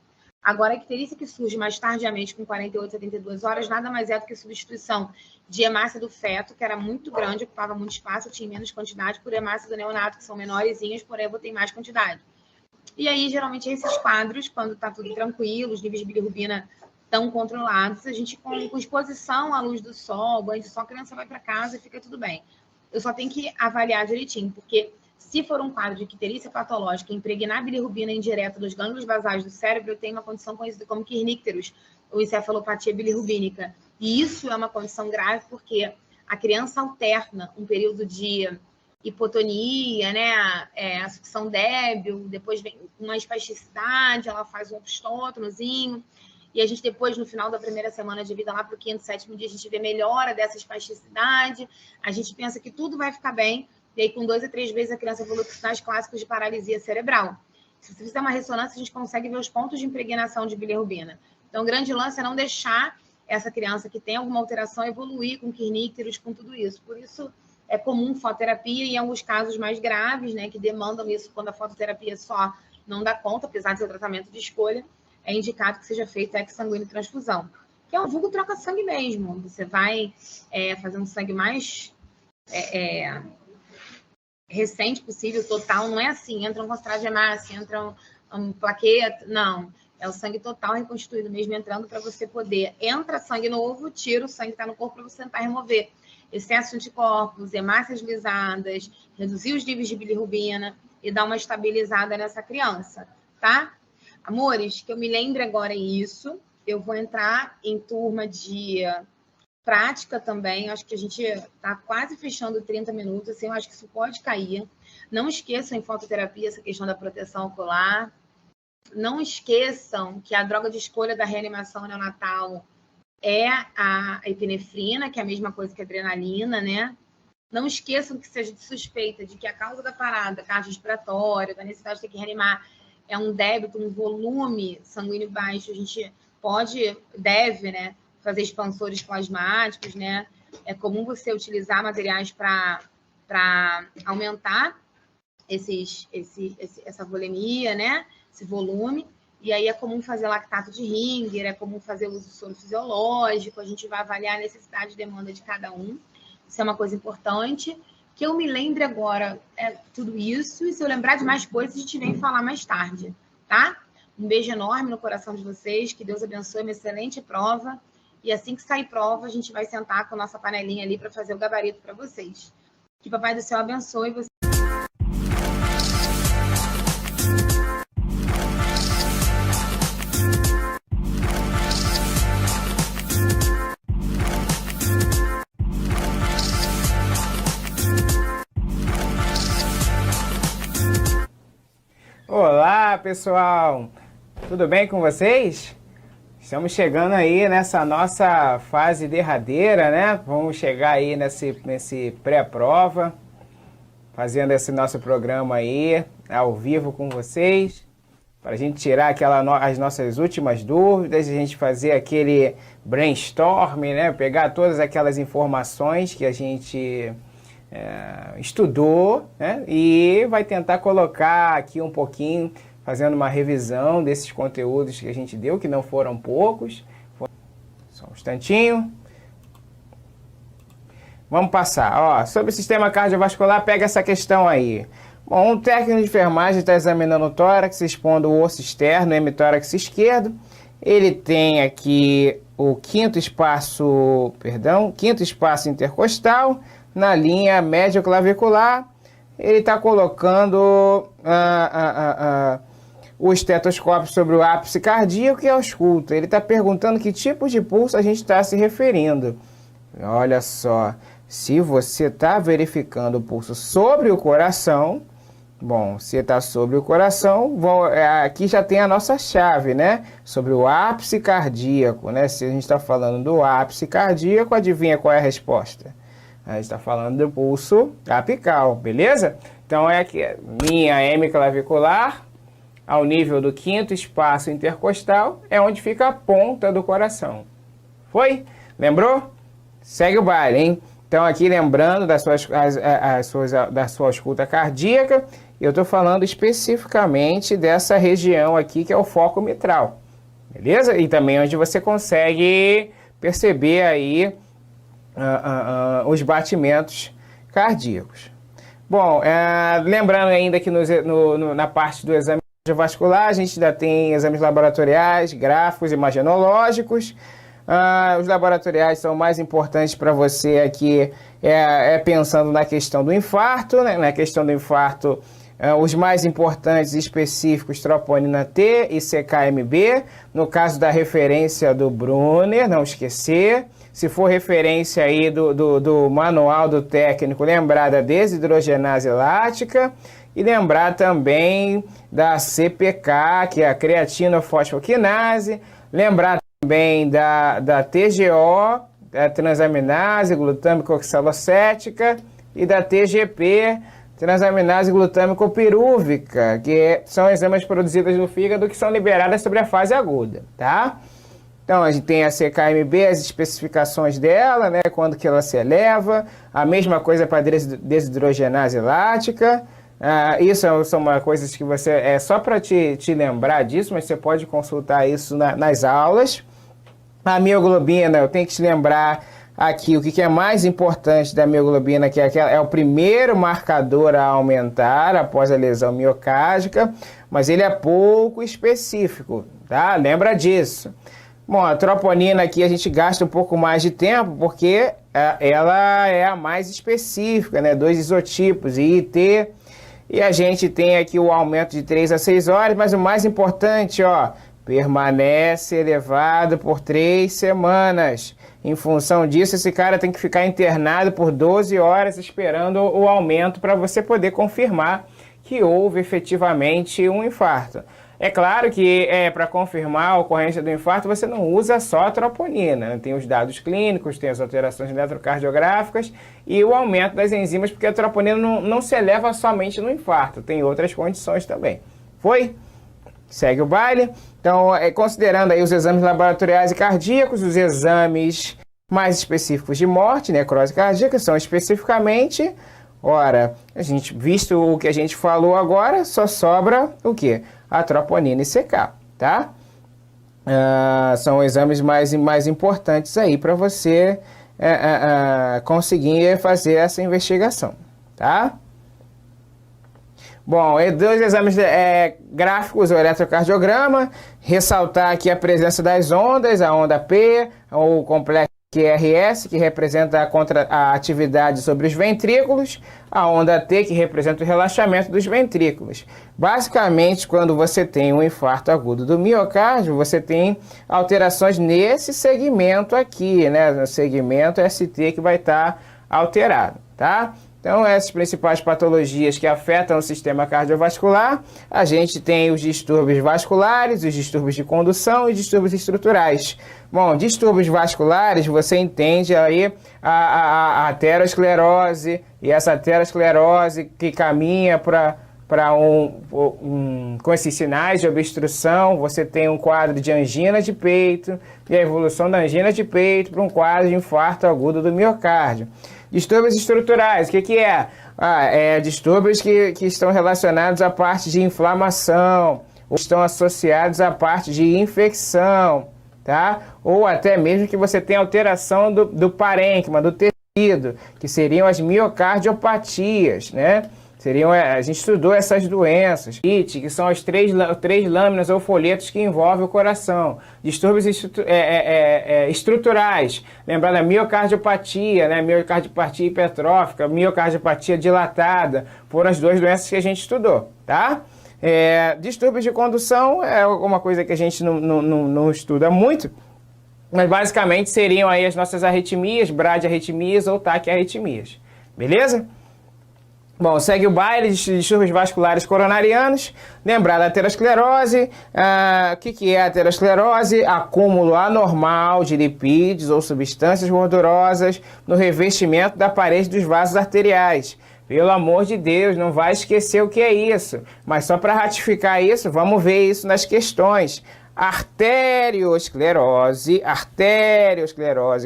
Agora, a icterícia que surge mais tardiamente, com 48 a 72 horas, nada mais é do que substituição de hemácia do feto, que era muito grande, ocupava muito espaço, tinha menos quantidade, por hemácia do neonato, que são menorzinhas, porém eu vou ter mais quantidade. E aí, geralmente, esses quadros, quando está tudo tranquilo, os níveis de bilirrubina estão controlados, a gente, com exposição à luz do sol, banho de sol, a criança vai para casa e fica tudo bem. Eu só tenho que avaliar direitinho, porque Se for um quadro de icterícia patológica, impregnar bilirrubina indireta dos gânglios basais do cérebro, eu tenho uma condição conhecida como kernícteros, ou encefalopatia bilirrubínica. E isso é uma condição grave porque a criança alterna um período de hipotonia, né? A sucção débil, depois vem uma espasticidade, ela faz um obstótonozinho, e a gente depois, no final da primeira semana de vida, lá para o 5º, 7º dia, a gente vê melhora dessa espasticidade, a gente pensa que tudo vai ficar bem, e aí com 2 a 3 vezes a criança evolui com sinais clássicos de paralisia cerebral. Se você fizer uma ressonância, a gente consegue ver os pontos de impregnação de bilirrubina. Então, o grande lance é não deixar essa criança que tem alguma alteração evoluir com kernícteros, com tudo isso. Por isso, é comum fototerapia e em alguns casos mais graves, né, que demandam isso quando a fototerapia só não dá conta, apesar de ser tratamento de escolha, é indicado que seja feito exsanguíneo transfusão, que é um vulgo troca-sangue mesmo. Você vai fazer um sangue mais recente possível, total, não é assim, entra um concentrado de hemácia, entra um plaqueta, não. É o sangue total reconstituído mesmo entrando para você poder, entra sangue novo, tira o sangue que está no corpo para você tentar remover excesso de anticorpos, hemácias lisadas, reduzir os níveis de bilirrubina e dar uma estabilizada nessa criança, tá? Amores, que eu me lembre agora isso, eu vou entrar em turma de prática também, acho que a gente está quase fechando 30 minutos, assim, eu acho que isso pode cair. Não esqueçam em fototerapia essa questão da proteção ocular. Não esqueçam que a droga de escolha da reanimação neonatal é a epinefrina, que é a mesma coisa que a adrenalina, né? Não esqueçam que seja de suspeita de que a causa da parada cardiorrespiratória, da necessidade de ter que reanimar, é um débito, um volume sanguíneo baixo. A gente deve, né, fazer expansores plasmáticos, né? É comum você utilizar materiais para aumentar essa volemia, né? Esse volume. E aí é comum fazer lactato de Ringer, é comum fazer uso de soro fisiológico, a gente vai avaliar a necessidade e demanda de cada um. Isso é uma coisa importante. Que eu me lembre agora tudo isso, e se eu lembrar de mais coisas, a gente vem falar mais tarde, tá? Um beijo enorme no coração de vocês, que Deus abençoe, uma excelente prova. E assim que sair prova, a gente vai sentar com a nossa panelinha ali para fazer o gabarito para vocês. Que Papai do Céu abençoe vocês. Olá, pessoal! Tudo bem com vocês? Estamos chegando aí nessa nossa fase derradeira, né? Vamos chegar aí nesse pré-prova, fazendo esse nosso programa aí, ao vivo com vocês, para a gente tirar as nossas últimas dúvidas, a gente fazer aquele brainstorm, né? Pegar todas aquelas informações que a gente estudou, né? E vai tentar colocar aqui um pouquinho, fazendo uma revisão desses conteúdos que a gente deu, que não foram poucos. Só um instantinho. Vamos passar. Ó, sobre o sistema cardiovascular, pega essa questão aí. Bom, um técnico de enfermagem está examinando o tórax, expondo o osso externo, o hemitórax esquerdo. Ele tem aqui o quinto espaço intercostal, na linha médio-clavicular. Ele está colocando o estetoscópio sobre o ápice cardíaco e ausculta. Ele está perguntando que tipo de pulso a gente está se referindo. Olha só, se você está verificando o pulso sobre o coração, bom, se está sobre o coração, aqui já tem a nossa chave, né? Sobre o ápice cardíaco, né? Se a gente está falando do ápice cardíaco, adivinha qual é a resposta? A gente está falando do pulso apical, beleza? Então é que linha hemiclavicular, ao nível do quinto espaço intercostal, é onde fica a ponta do coração. Foi? Lembrou? Segue o baile, hein? Então aqui lembrando da sua ausculta cardíaca, eu estou falando especificamente dessa região aqui que é o foco mitral, beleza? E também onde você consegue perceber aí os batimentos cardíacos. Bom, lembrando ainda que na parte do exame cardiovascular, a gente ainda tem exames laboratoriais, gráficos, imagenológicos. Os laboratoriais são mais importantes para você aqui, pensando na questão do infarto, né? Na questão do infarto, os mais importantes e específicos, troponina T e CKMB. No caso da referência do Brunner, não esquecer. Se for referência aí do manual do técnico, lembrar da desidrogenase lática e lembrar também da CPK, que é a creatinofosfoquinase, lembrar também da TGO, a transaminase glutâmico oxalocética, e da TGP, transaminase glutâmico pirúvica, que são enzimas produzidas no fígado que são liberadas sobre a fase aguda, tá? Então, a gente tem a CKMB, as especificações dela, né? Quando que ela se eleva. A mesma coisa para a desidrogenase lática. Isso são uma coisas que você... É só para te lembrar disso, mas você pode consultar isso nas aulas. A mioglobina, eu tenho que te lembrar aqui o que é mais importante da mioglobina, que é o primeiro marcador a aumentar após a lesão miocárdica, mas ele é pouco específico, tá? Lembra disso. Bom, a troponina aqui a gente gasta um pouco mais de tempo, porque ela é a mais específica, né? 2 isotipos, I e T, e a gente tem aqui o aumento de 3 a 6 horas, mas o mais importante, ó, permanece elevado por 3 semanas. Em função disso, esse cara tem que ficar internado por 12 horas esperando o aumento para você poder confirmar que houve efetivamente um infarto. É claro que para confirmar a ocorrência do infarto você não usa só a troponina, né? Tem os dados clínicos, tem as alterações eletrocardiográficas e o aumento das enzimas, porque a troponina não se eleva somente no infarto, tem outras condições também. Foi? Segue o baile. Então, considerando aí os exames laboratoriais e cardíacos, os exames mais específicos de morte, necrose cardíaca, são especificamente, ora, visto o que a gente falou agora, só sobra o quê? A troponina e CK, tá? São exames mais importantes aí para você conseguir fazer essa investigação, tá? Bom, 2 exames gráficos, o eletrocardiograma, ressaltar aqui a presença das ondas, a onda P, o complexo QRS, que representa a atividade sobre os ventrículos, a onda T, que representa o relaxamento dos ventrículos. Basicamente, quando você tem um infarto agudo do miocárdio, você tem alterações nesse segmento aqui, né? No segmento ST que vai estar alterado, tá? Então, essas principais patologias que afetam o sistema cardiovascular, a gente tem os distúrbios vasculares, os distúrbios de condução e distúrbios estruturais. Bom, distúrbios vasculares, você entende aí a aterosclerose, e essa aterosclerose que caminha com esses sinais de obstrução, você tem um quadro de angina de peito, e a evolução da angina de peito para um quadro de infarto agudo do miocárdio. Distúrbios estruturais, o que é? Distúrbios que estão relacionados à parte de inflamação, ou estão associados à parte de infecção, tá? Ou até mesmo que você tenha alteração do parênquima, do tecido, que seriam as miocardiopatias, né? A gente estudou essas doenças, que são as três lâminas ou folhetos que envolvem o coração. Distúrbios estruturais, lembrando a miocardiopatia, né? Miocardiopatia hipertrófica, miocardiopatia dilatada, foram as 2 doenças que a gente estudou, tá? Distúrbios de condução é alguma coisa que a gente não estuda muito, mas basicamente seriam aí as nossas arritmias, bradiarritmias ou taquiarritmias, beleza? Bom, segue o baile de distúrbios vasculares coronarianos. Lembrar da aterosclerose. O que é a aterosclerose? Acúmulo anormal de lipídios ou substâncias gordurosas no revestimento da parede dos vasos arteriais. Pelo amor de Deus, não vai esquecer o que é isso. Mas só para ratificar isso, vamos ver isso nas questões. Arteriosclerose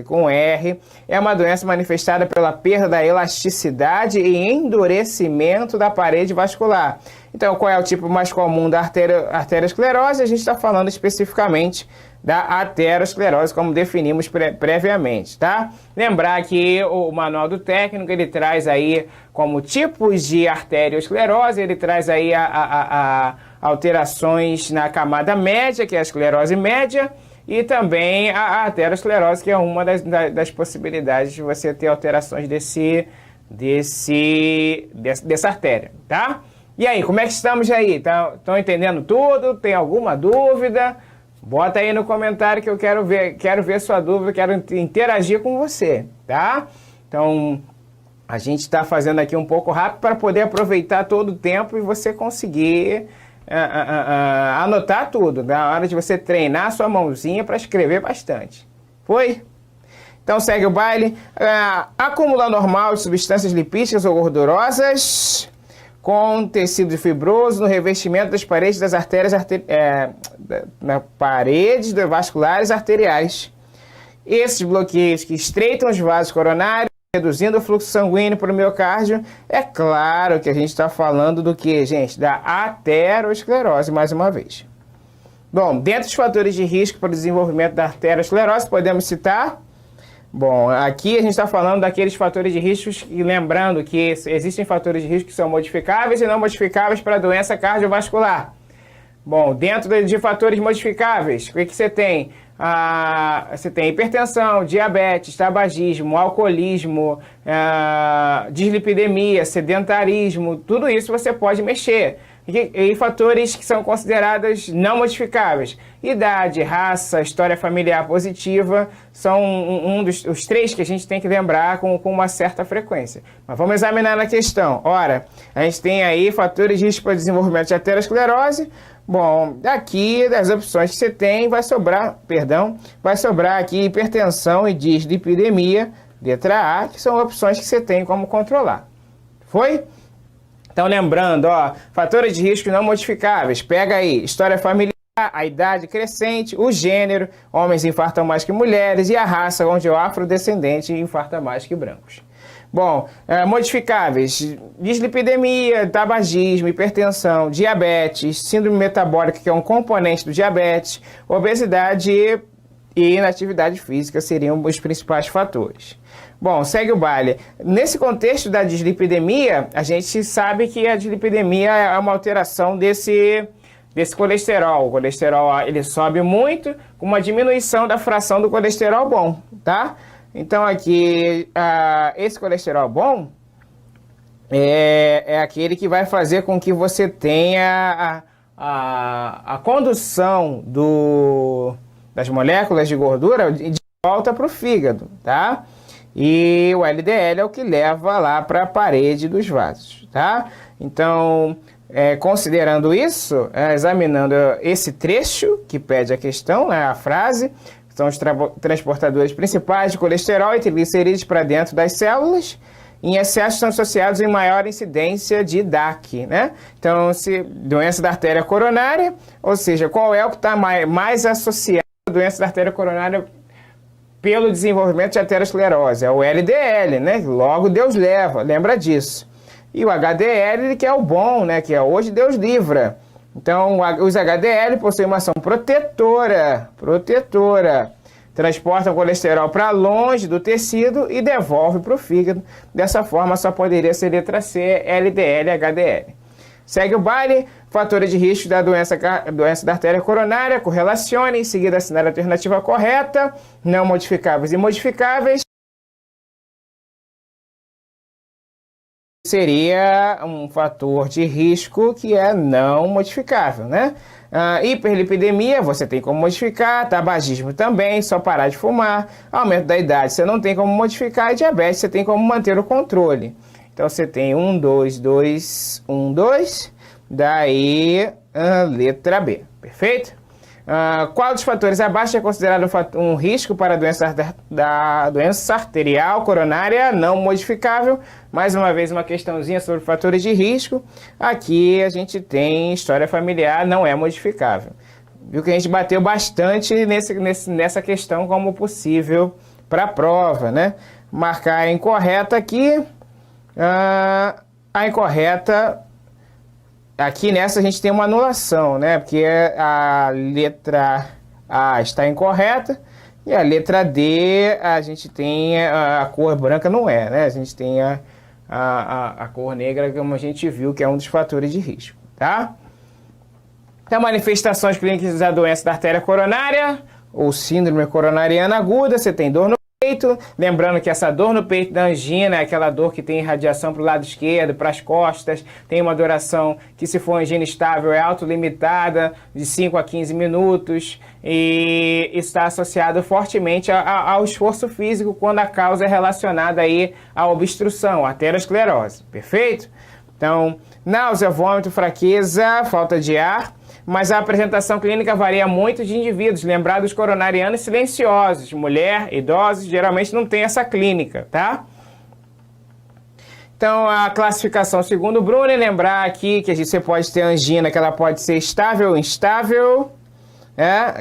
com R, é uma doença manifestada pela perda da elasticidade e endurecimento da parede vascular. Então, qual é o tipo mais comum da arteriosclerose? A gente está falando especificamente da aterosclerose, como definimos previamente, tá? Lembrar que o manual do técnico, ele traz aí como tipos de arteriosclerose, ele traz aí alterações na camada média, que é a esclerose média, e também a arteriosclerose, que é uma das possibilidades de você ter alterações dessa artéria, tá? E aí, como é que estamos aí? Estão entendendo tudo? Tem alguma dúvida? Bota aí no comentário que eu quero ver sua dúvida, quero interagir com você, tá? Então, a gente está fazendo aqui um pouco rápido para poder aproveitar todo o tempo e você conseguir anotar tudo, na hora de você treinar a sua mãozinha para escrever bastante. Foi? Então segue o baile. Acúmulo anormal de substâncias lipídicas ou gordurosas com tecido fibroso no revestimento das paredes das artérias paredes vasculares arteriais. Esses bloqueios que estreitam os vasos coronários, reduzindo o fluxo sanguíneo para o miocárdio. É claro que a gente está falando do que, gente? Da aterosclerose, mais uma vez. Bom, dentre os fatores de risco para o desenvolvimento da aterosclerose, podemos citar... Bom, aqui a gente está falando daqueles fatores de risco, e lembrando que existem fatores de risco que são modificáveis e não modificáveis para a doença cardiovascular. Bom, dentro de fatores modificáveis, o que você tem? Você tem hipertensão, diabetes, tabagismo, alcoolismo, dislipidemia, sedentarismo, tudo isso você pode mexer. E fatores que são considerados não modificáveis. Idade, raça, história familiar positiva são os três que a gente tem que lembrar com uma certa frequência. Mas vamos examinar a questão. Ora, a gente tem aí fatores de risco para desenvolvimento de aterosclerose. Bom, aqui das opções que você tem vai sobrar aqui hipertensão e dislipidemia, letra A, que são opções que você tem como controlar. Foi? Então, lembrando, fatores de risco não modificáveis. Pega aí, história familiar, a idade crescente, o gênero, homens infartam mais que mulheres, e a raça, onde o afrodescendente infarta mais que brancos. Bom, modificáveis, dislipidemia, tabagismo, hipertensão, diabetes, síndrome metabólica, que é um componente do diabetes, obesidade e inatividade física seriam os principais fatores. Bom, segue o baile. Nesse contexto da dislipidemia, a gente sabe que a dislipidemia é uma alteração desse colesterol. O colesterol ele sobe muito, com uma diminuição da fração do colesterol bom, tá? Então aqui, esse colesterol bom é aquele que vai fazer com que você tenha a condução das moléculas de gordura de volta para o fígado, tá? E o LDL é o que leva lá para a parede dos vasos, tá? Então, considerando isso, examinando esse trecho que pede a questão, né, a frase, são os transportadores principais de colesterol e triglicerídeos para dentro das células, em excesso são associados em maior incidência de DAC, né? Então, doença da artéria coronária, ou seja, qual é o que está mais associado à doença da artéria coronária pelo desenvolvimento de aterosclerose? É o LDL, né? Logo Deus leva, lembra disso. E o HDL, que é o bom, né? Que é hoje Deus livra. Então, os HDL possuem uma ação protetora. Transportam o colesterol para longe do tecido e devolve para o fígado. Dessa forma, só poderia ser letra C, LDL e HDL. Segue o baile. Fatores de risco da doença da artéria coronária. Correlacione. Em seguida, assinar a alternativa correta. Não modificáveis e modificáveis. Seria um fator de risco que é não modificável, né? Hiperlipidemia, você tem como modificar. Tabagismo também, só parar de fumar. Aumento da idade, você não tem como modificar. E diabetes, você tem como manter o controle. Então, você tem 1, 2, 2, 1, 2. Daí, letra B. Perfeito? Qual dos fatores abaixo é considerado um risco para a doença arterial coronária não modificável? Mais uma vez, uma questãozinha sobre fatores de risco. Aqui a gente tem história familiar, não é modificável. Viu que a gente bateu bastante nessa questão como possível para a prova, né? Marcar a incorreta aqui. A incorreta... Aqui nessa a gente tem uma anulação, né? Porque a letra A está incorreta e a letra D a gente tem a cor branca não é, né? A gente tem a cor negra, como a gente viu, que é um dos fatores de risco, tá? Então, manifestações clínicas da doença da artéria coronária, ou síndrome coronariana aguda, você tem dor no peito, lembrando que essa dor no peito da angina é aquela dor que tem irradiação para o lado esquerdo, para as costas, tem uma duração que, se for angina estável, é autolimitada, de 5 a 15 minutos, e está associado fortemente ao esforço físico quando a causa é relacionada aí à obstrução, à aterosclerose, perfeito? Então, náusea, vômito, fraqueza, falta de ar, mas a apresentação clínica varia muito de indivíduos. Lembrar dos coronarianos silenciosos, mulher, idosos, geralmente não tem essa clínica, tá? Então, a classificação segundo o Brunner, lembrar aqui que você pode ter angina, que ela pode ser estável ou instável.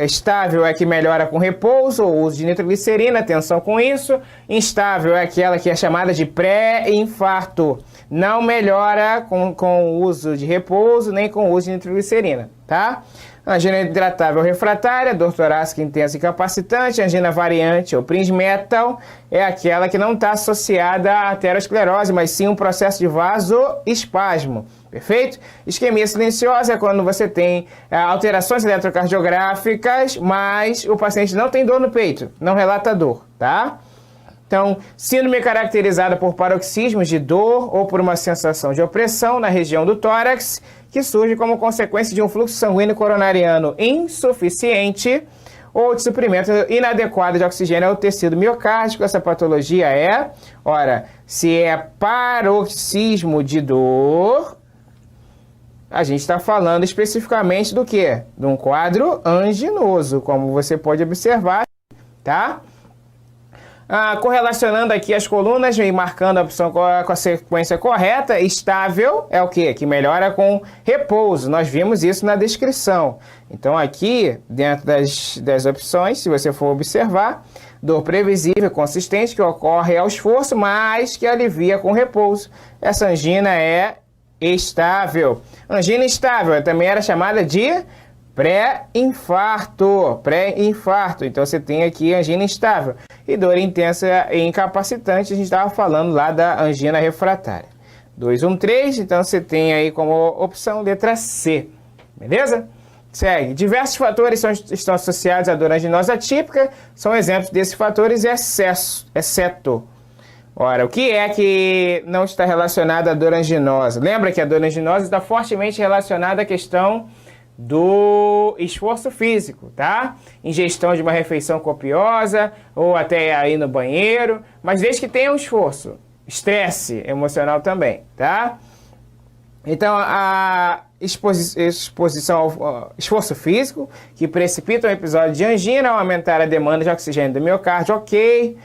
Estável é que melhora com repouso ou uso de nitroglicerina, atenção com isso. Instável é aquela que é chamada de pré-infarto. Não melhora com o uso de repouso nem com o uso de nitroglicerina, tá? Angina hidratável refratária, dor torácica intensa e incapacitante. Angina variante ou Prinzmetal é aquela que não está associada à aterosclerose, mas sim um processo de vasoespasmo. Perfeito? Isquemia silenciosa é quando você tem alterações eletrocardiográficas, mas o paciente não tem dor no peito, não relata dor, tá? Então, síndrome caracterizada por paroxismos de dor ou por uma sensação de opressão na região do tórax, que surge como consequência de um fluxo sanguíneo coronariano insuficiente ou de suprimento inadequado de oxigênio ao tecido miocárdico. Essa patologia se é paroxismo de dor, a gente está falando especificamente do quê? De um quadro anginoso, como você pode observar, tá? Correlacionando aqui as colunas e marcando a opção com a sequência correta, estável é o quê? Que melhora com repouso. Nós vimos isso na descrição. Então aqui, dentro das opções, se você for observar, dor previsível, consistente, que ocorre ao esforço, mas que alivia com repouso. Essa angina é estável. Angina estável também era chamada de pré-infarto. Então você tem aqui angina instável. E dor intensa e incapacitante, a gente estava falando lá da angina refratária. 213, então você tem aí como opção letra C. Beleza? Segue. Diversos fatores estão associados à dor anginosa atípica. São exemplos desses fatores exceto. Ora, o que é que não está relacionado à dor anginosa? Lembra que a dor anginosa está fortemente relacionada à questão do esforço físico, tá? Ingestão de uma refeição copiosa ou até aí no banheiro, mas desde que tenha um esforço. Estresse emocional também, tá? Então, a exposição ao esforço físico, que precipita um episódio de angina ao aumentar a demanda de oxigênio do miocárdio, ok.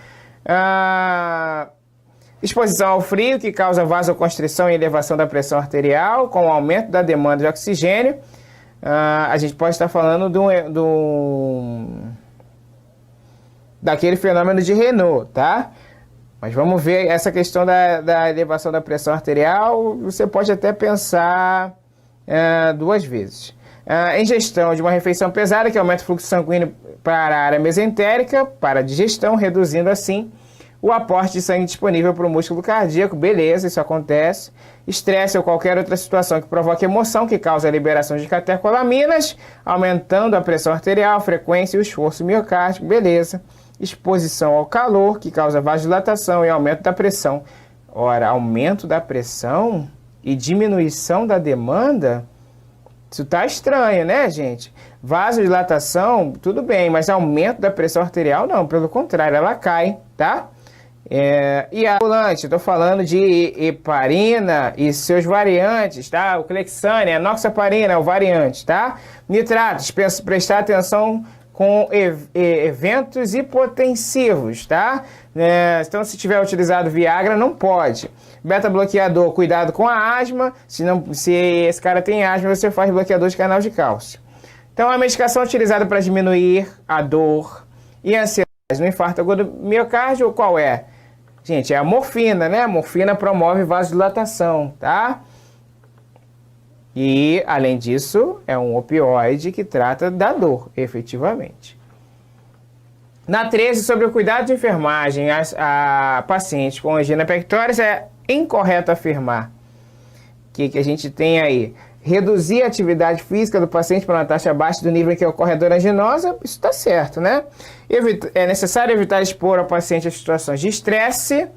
Exposição ao frio, que causa vasoconstrição e elevação da pressão arterial, com o aumento da demanda de oxigênio. A gente pode estar falando daquele fenômeno de Renault, tá? Mas vamos ver essa questão da elevação da pressão arterial. Você pode até pensar duas vezes. Ingestão de uma refeição pesada, que aumenta o fluxo sanguíneo para a área mesentérica, para a digestão, reduzindo assim o aporte de sangue disponível para o músculo cardíaco. Beleza, isso acontece. Estresse ou qualquer outra situação que provoque emoção, que causa a liberação de catecolaminas, aumentando a pressão arterial, a frequência e o esforço miocárdico. Beleza. Exposição ao calor, que causa vasodilatação e aumento da pressão. Ora, aumento da pressão e diminuição da demanda? Isso tá estranho, né, gente? Vasodilatação, tudo bem, mas aumento da pressão arterial, não. Pelo contrário, ela cai, tá? E a ambulante, estou falando de heparina e seus variantes, tá? O Clexane, a noxaparina é o variante, tá? Nitratos, prestar atenção com eventos hipotensivos, tá? Então, se tiver utilizado Viagra, não pode. Beta-bloqueador, cuidado com a asma. Se esse cara tem asma, você faz bloqueador de canal de cálcio. Então, a medicação utilizada para diminuir a dor e a ansiedade no infarto agudo do miocárdio, qual é? Gente, é a morfina, né? A morfina promove vasodilatação, tá? E, além disso, é um opioide que trata da dor, efetivamente. Na 13, sobre o cuidado de enfermagem a pacientes com angina pectoris, é incorreto afirmar que a gente tem aí reduzir a atividade física do paciente para uma taxa abaixo do nível em que ocorre a dor anginosa, isso está certo, né? É necessário evitar expor ao paciente a situações de estresse,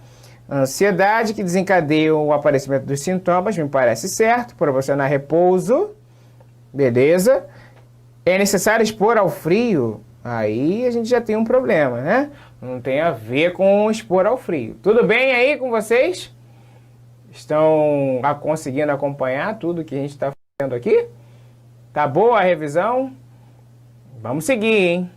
ansiedade que desencadeiam o aparecimento dos sintomas, me parece certo, proporcionar repouso, beleza. É necessário expor ao frio, aí a gente já tem um problema, né? Não tem a ver com expor ao frio. Tudo bem aí com vocês? Estão conseguindo acompanhar tudo que a gente está fazendo aqui? Tá boa a revisão? Vamos seguir, hein?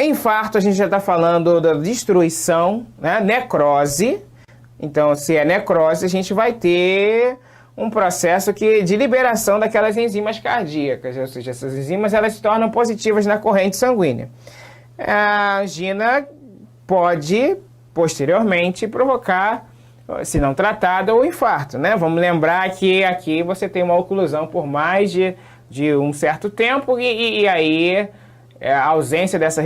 Infarto, a gente já está falando da destruição, né? Necrose. Então, se é necrose, a gente vai ter um processo de liberação daquelas enzimas cardíacas. Ou seja, essas enzimas elas se tornam positivas na corrente sanguínea. A angina pode, posteriormente, provocar, se não tratada, o infarto, né? Vamos lembrar que aqui você tem uma oclusão por mais de um certo tempo e aí a ausência dessa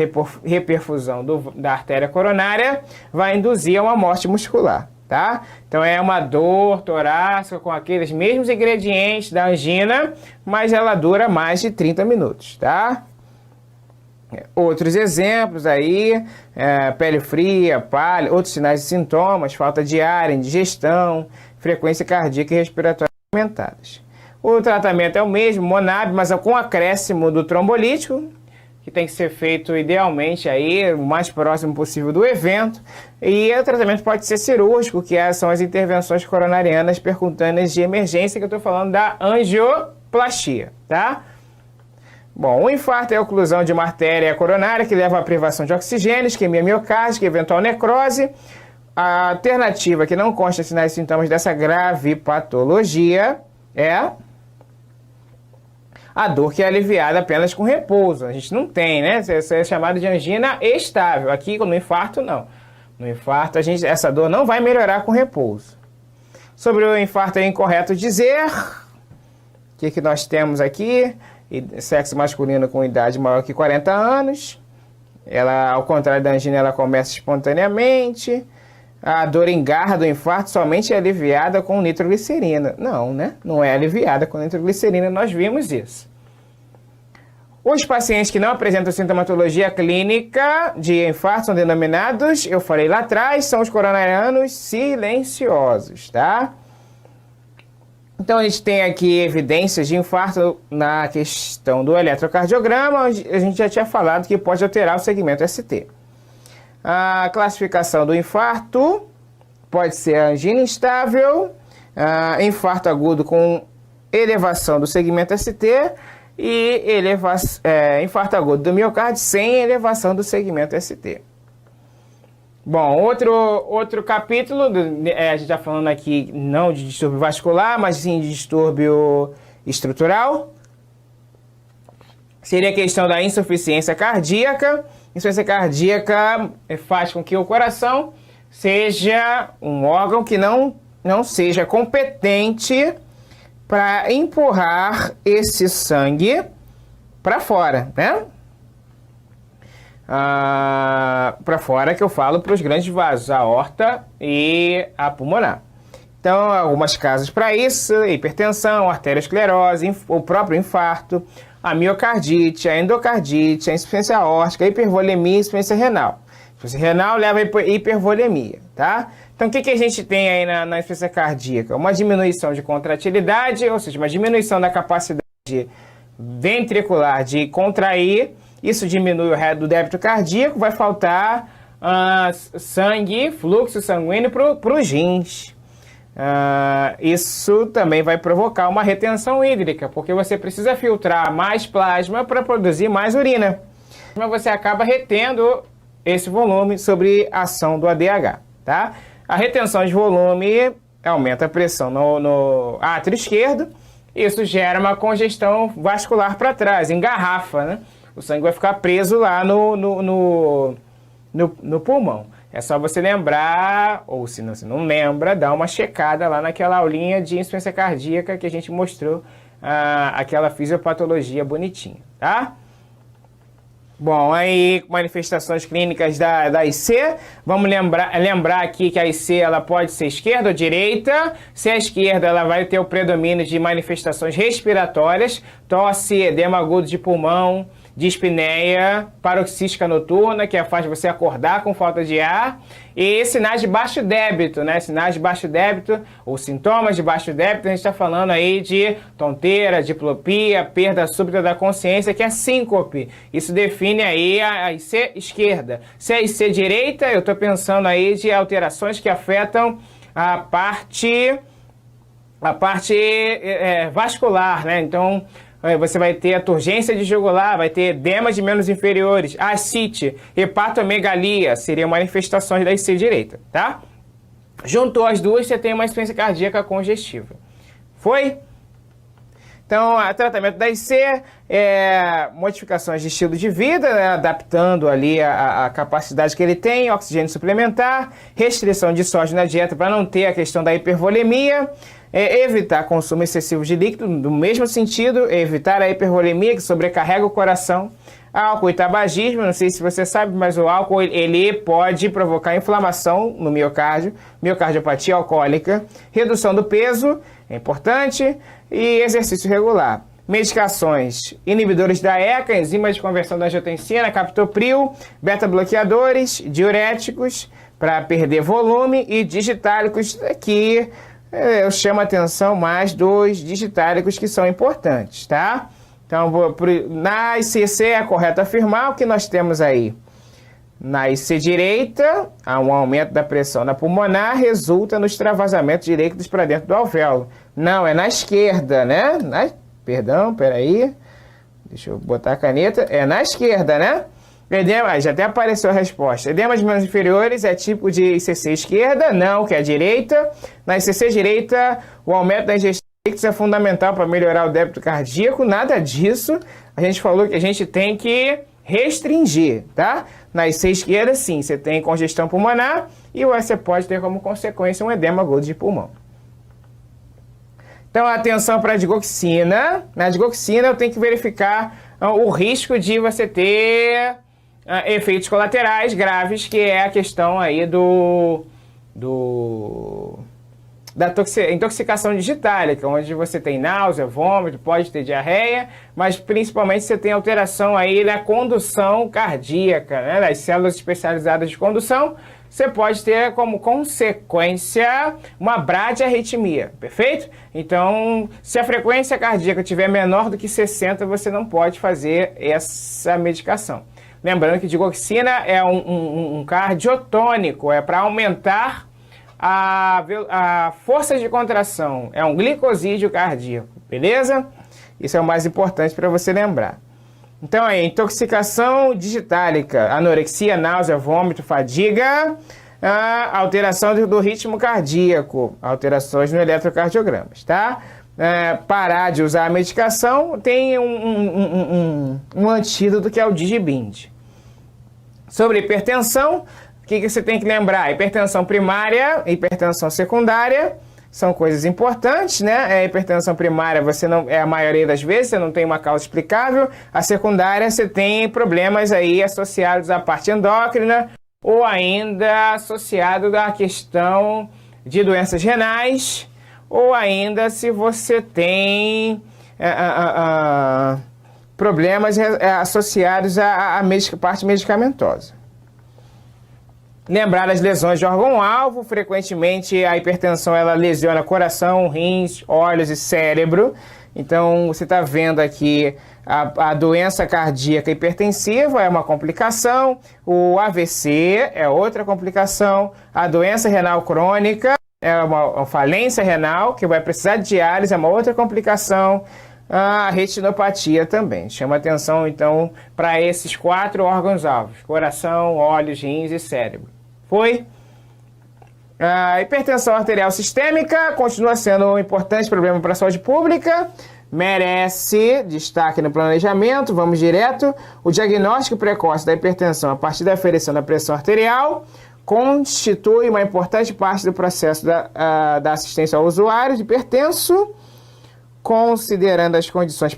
reperfusão da artéria coronária vai induzir a uma morte muscular, tá? Então é uma dor torácica com aqueles mesmos ingredientes da angina, mas ela dura mais de 30 minutos, tá? Outros exemplos aí, pele fria, pálida, outros sinais e sintomas, falta de ar, indigestão, frequência cardíaca e respiratória aumentadas. O tratamento é o mesmo, Monab, mas com acréscimo do trombolítico, que tem que ser feito idealmente aí, o mais próximo possível do evento. E o tratamento pode ser cirúrgico, são as intervenções coronarianas percutâneas de emergência, que eu estou falando da angioplastia, tá? Bom, o infarto é a oclusão de uma artéria coronária que leva à privação de oxigênio, isquemia miocárdica, eventual necrose. A alternativa que não consta sinais e sintomas dessa grave patologia é a dor que é aliviada apenas com repouso. A gente não tem, né? Isso é chamado de angina estável. Aqui, no infarto, não. No infarto, essa dor não vai melhorar com repouso. Sobre o infarto, é incorreto dizer. O que nós temos aqui? Sexo masculino com idade maior que 40 anos. Ela, ao contrário da angina, ela começa espontaneamente. A dor em garra do infarto somente é aliviada com nitroglicerina. Não, né? Não é aliviada com nitroglicerina, nós vimos isso. Os pacientes que não apresentam sintomatologia clínica de infarto são denominados, eu falei lá atrás, são os coronarianos silenciosos, tá? Então, a gente tem aqui evidências de infarto na questão do eletrocardiograma, onde a gente já tinha falado que pode alterar o segmento ST. A classificação do infarto pode ser angina instável, infarto agudo com elevação do segmento ST e infarto agudo do miocárdio sem elevação do segmento ST. Bom, outro capítulo, a gente está falando aqui não de distúrbio vascular, mas sim de distúrbio estrutural. Seria a questão da insuficiência cardíaca. Insuficiência cardíaca faz com que o coração seja um órgão que não seja competente para empurrar esse sangue para fora, né? Para fora que eu falo para os grandes vasos, a aorta e a pulmonar. Então, algumas causas para isso: hipertensão, arteriosclerose, o próprio infarto, a miocardite, a endocardite, a insuficiência aórtica, a hipervolemia e a insuficiência renal. A insuficiência renal leva a hipervolemia, tá? Então, o que a gente tem aí na insuficiência cardíaca? Uma diminuição de contratilidade, ou seja, uma diminuição da capacidade ventricular de contrair. Isso diminui o resto do débito cardíaco, vai faltar sangue, fluxo sanguíneo para os rins. Isso também vai provocar uma retenção hídrica, porque você precisa filtrar mais plasma para produzir mais urina. Mas você acaba retendo esse volume sobre a ação do ADH, tá? A retenção de volume aumenta a pressão no átrio esquerdo, isso gera uma congestão vascular para trás, engarrafa, né? O sangue vai ficar preso lá no pulmão. É só você lembrar, ou se não lembra, dá uma checada lá naquela aulinha de insuficiência cardíaca que a gente mostrou, aquela fisiopatologia bonitinha, tá? Bom, aí manifestações clínicas da IC, vamos lembrar aqui que a IC ela pode ser esquerda ou direita. Se é esquerda, ela vai ter o predomínio de manifestações respiratórias, tosse, edema agudo de pulmão, dispneia, paroxística noturna, que faz você acordar com falta de ar, e sinais de baixo débito, né? Sinais de baixo débito, ou sintomas de baixo débito, a gente está falando aí de tonteira, diplopia, perda súbita da consciência, que é síncope. Isso define aí a IC esquerda. Se é IC direita, eu estou pensando aí de alterações que afetam a parte vascular, né? Então, você vai ter a turgência de jugular, vai ter edema de membros inferiores, ascite, hepatomegalia, seriam manifestações da IC direita, tá? Juntou as duas, você tem uma insuficiência cardíaca congestiva. Foi? Então, o tratamento da IC é modificações de estilo de vida, né, adaptando ali a capacidade que ele tem, oxigênio suplementar, restrição de sódio na dieta para não ter a questão da hipervolemia, evitar consumo excessivo de líquido, no mesmo sentido, evitar a hipervolemia que sobrecarrega o coração, álcool e tabagismo, não sei se você sabe, mas o álcool ele pode provocar inflamação no miocárdio, miocardiopatia alcoólica, redução do peso, é importante, e exercício regular. Medicações, inibidores da ECA, enzimas de conversão da angiotensina, captopril, beta-bloqueadores, diuréticos, para perder volume, e digitálicos, que eu chamo a atenção mais dos digitálicos que são importantes, tá? Então, na ICC é correto afirmar o que nós temos aí. Na IC direita, há um aumento da pressão na pulmonar, resulta no extravasamento de líquidos para dentro do alvéolo. Não, é na esquerda, né? Perdão, peraí. Deixa eu botar a caneta. É na esquerda, né? Edema, já até apareceu a resposta. Edema de membros inferiores é tipo de ICC esquerda? Não, que é a direita. Na ICC direita, o aumento da ingestão de líquidos é fundamental para melhorar o débito cardíaco. Nada disso. A gente falou que a gente tem que restringir, tá? Na IC esquerda, sim, você tem congestão pulmonar e você pode ter como consequência um edema agudo de pulmão. Então, atenção para a digoxina. Na digoxina, eu tenho que verificar o risco de você ter efeitos colaterais graves, que é a questão aí da intoxicação digitálica, onde você tem náusea, vômito, pode ter diarreia, mas principalmente você tem alteração aí na condução cardíaca, né? Das células especializadas de condução, você pode ter como consequência uma bradiarritmia, perfeito? Então, se a frequência cardíaca tiver menor do que 60, você não pode fazer essa medicação. Lembrando que digoxina é um cardiotônico, é para aumentar a força de contração, é um glicosídeo cardíaco, beleza? Isso é o mais importante para você lembrar. Então aí, intoxicação digitálica, anorexia, náusea, vômito, fadiga, alteração do ritmo cardíaco, alterações no eletrocardiogramas, tá? Parar de usar a medicação, tem um antídoto que é o Digibind. Sobre hipertensão, o que você tem que lembrar? Hipertensão primária, hipertensão secundária, são coisas importantes, né? A hipertensão primária, você não, a maioria das vezes, você não tem uma causa explicável. A secundária, você tem problemas aí associados à parte endócrina ou ainda associado à questão de doenças renais ou ainda se você tem problemas associados à parte medicamentosa. Lembrar das lesões de órgão-alvo, frequentemente a hipertensão ela lesiona coração, rins, olhos e cérebro. Então você está vendo aqui a doença cardíaca hipertensiva é uma complicação, o AVC é outra complicação, a doença renal crônica é uma falência renal que vai precisar de diálise, é uma outra complicação. A retinopatia também. Chama atenção, então, para esses 4 órgãos-alvos: coração, olhos, rins e cérebro. Foi? A hipertensão arterial sistêmica continua sendo um importante problema para a saúde pública. Merece destaque no planejamento. Vamos direto. O diagnóstico precoce da hipertensão a partir da aferição da pressão arterial constitui uma importante parte do processo da assistência ao usuário de hipertenso, considerando as condições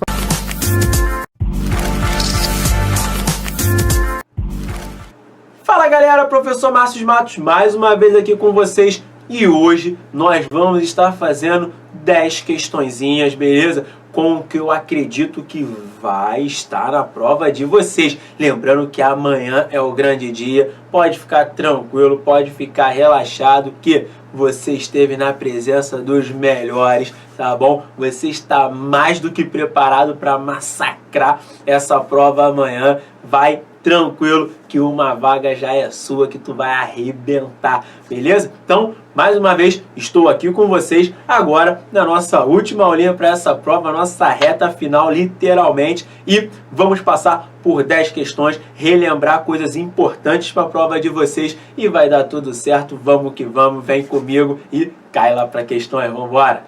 galera, professor Márcio Matos mais uma vez aqui com vocês e hoje nós vamos estar fazendo 10 questõezinhas, beleza? Com o que eu acredito que vai estar na prova de vocês. Lembrando que amanhã é o grande dia, pode ficar tranquilo, pode ficar relaxado que você esteve na presença dos melhores, tá bom? Você está mais do que preparado para massacrar essa prova amanhã. Vai tranquilo que uma vaga já é sua, que tu vai arrebentar, beleza? Então, mais uma vez, estou aqui com vocês agora na nossa última aulinha para essa prova, nossa reta final, literalmente, e vamos passar por 10 questões, relembrar coisas importantes para a prova de vocês e vai dar tudo certo. Vamos que vamos, vem comigo e cai lá para questões, vamos embora.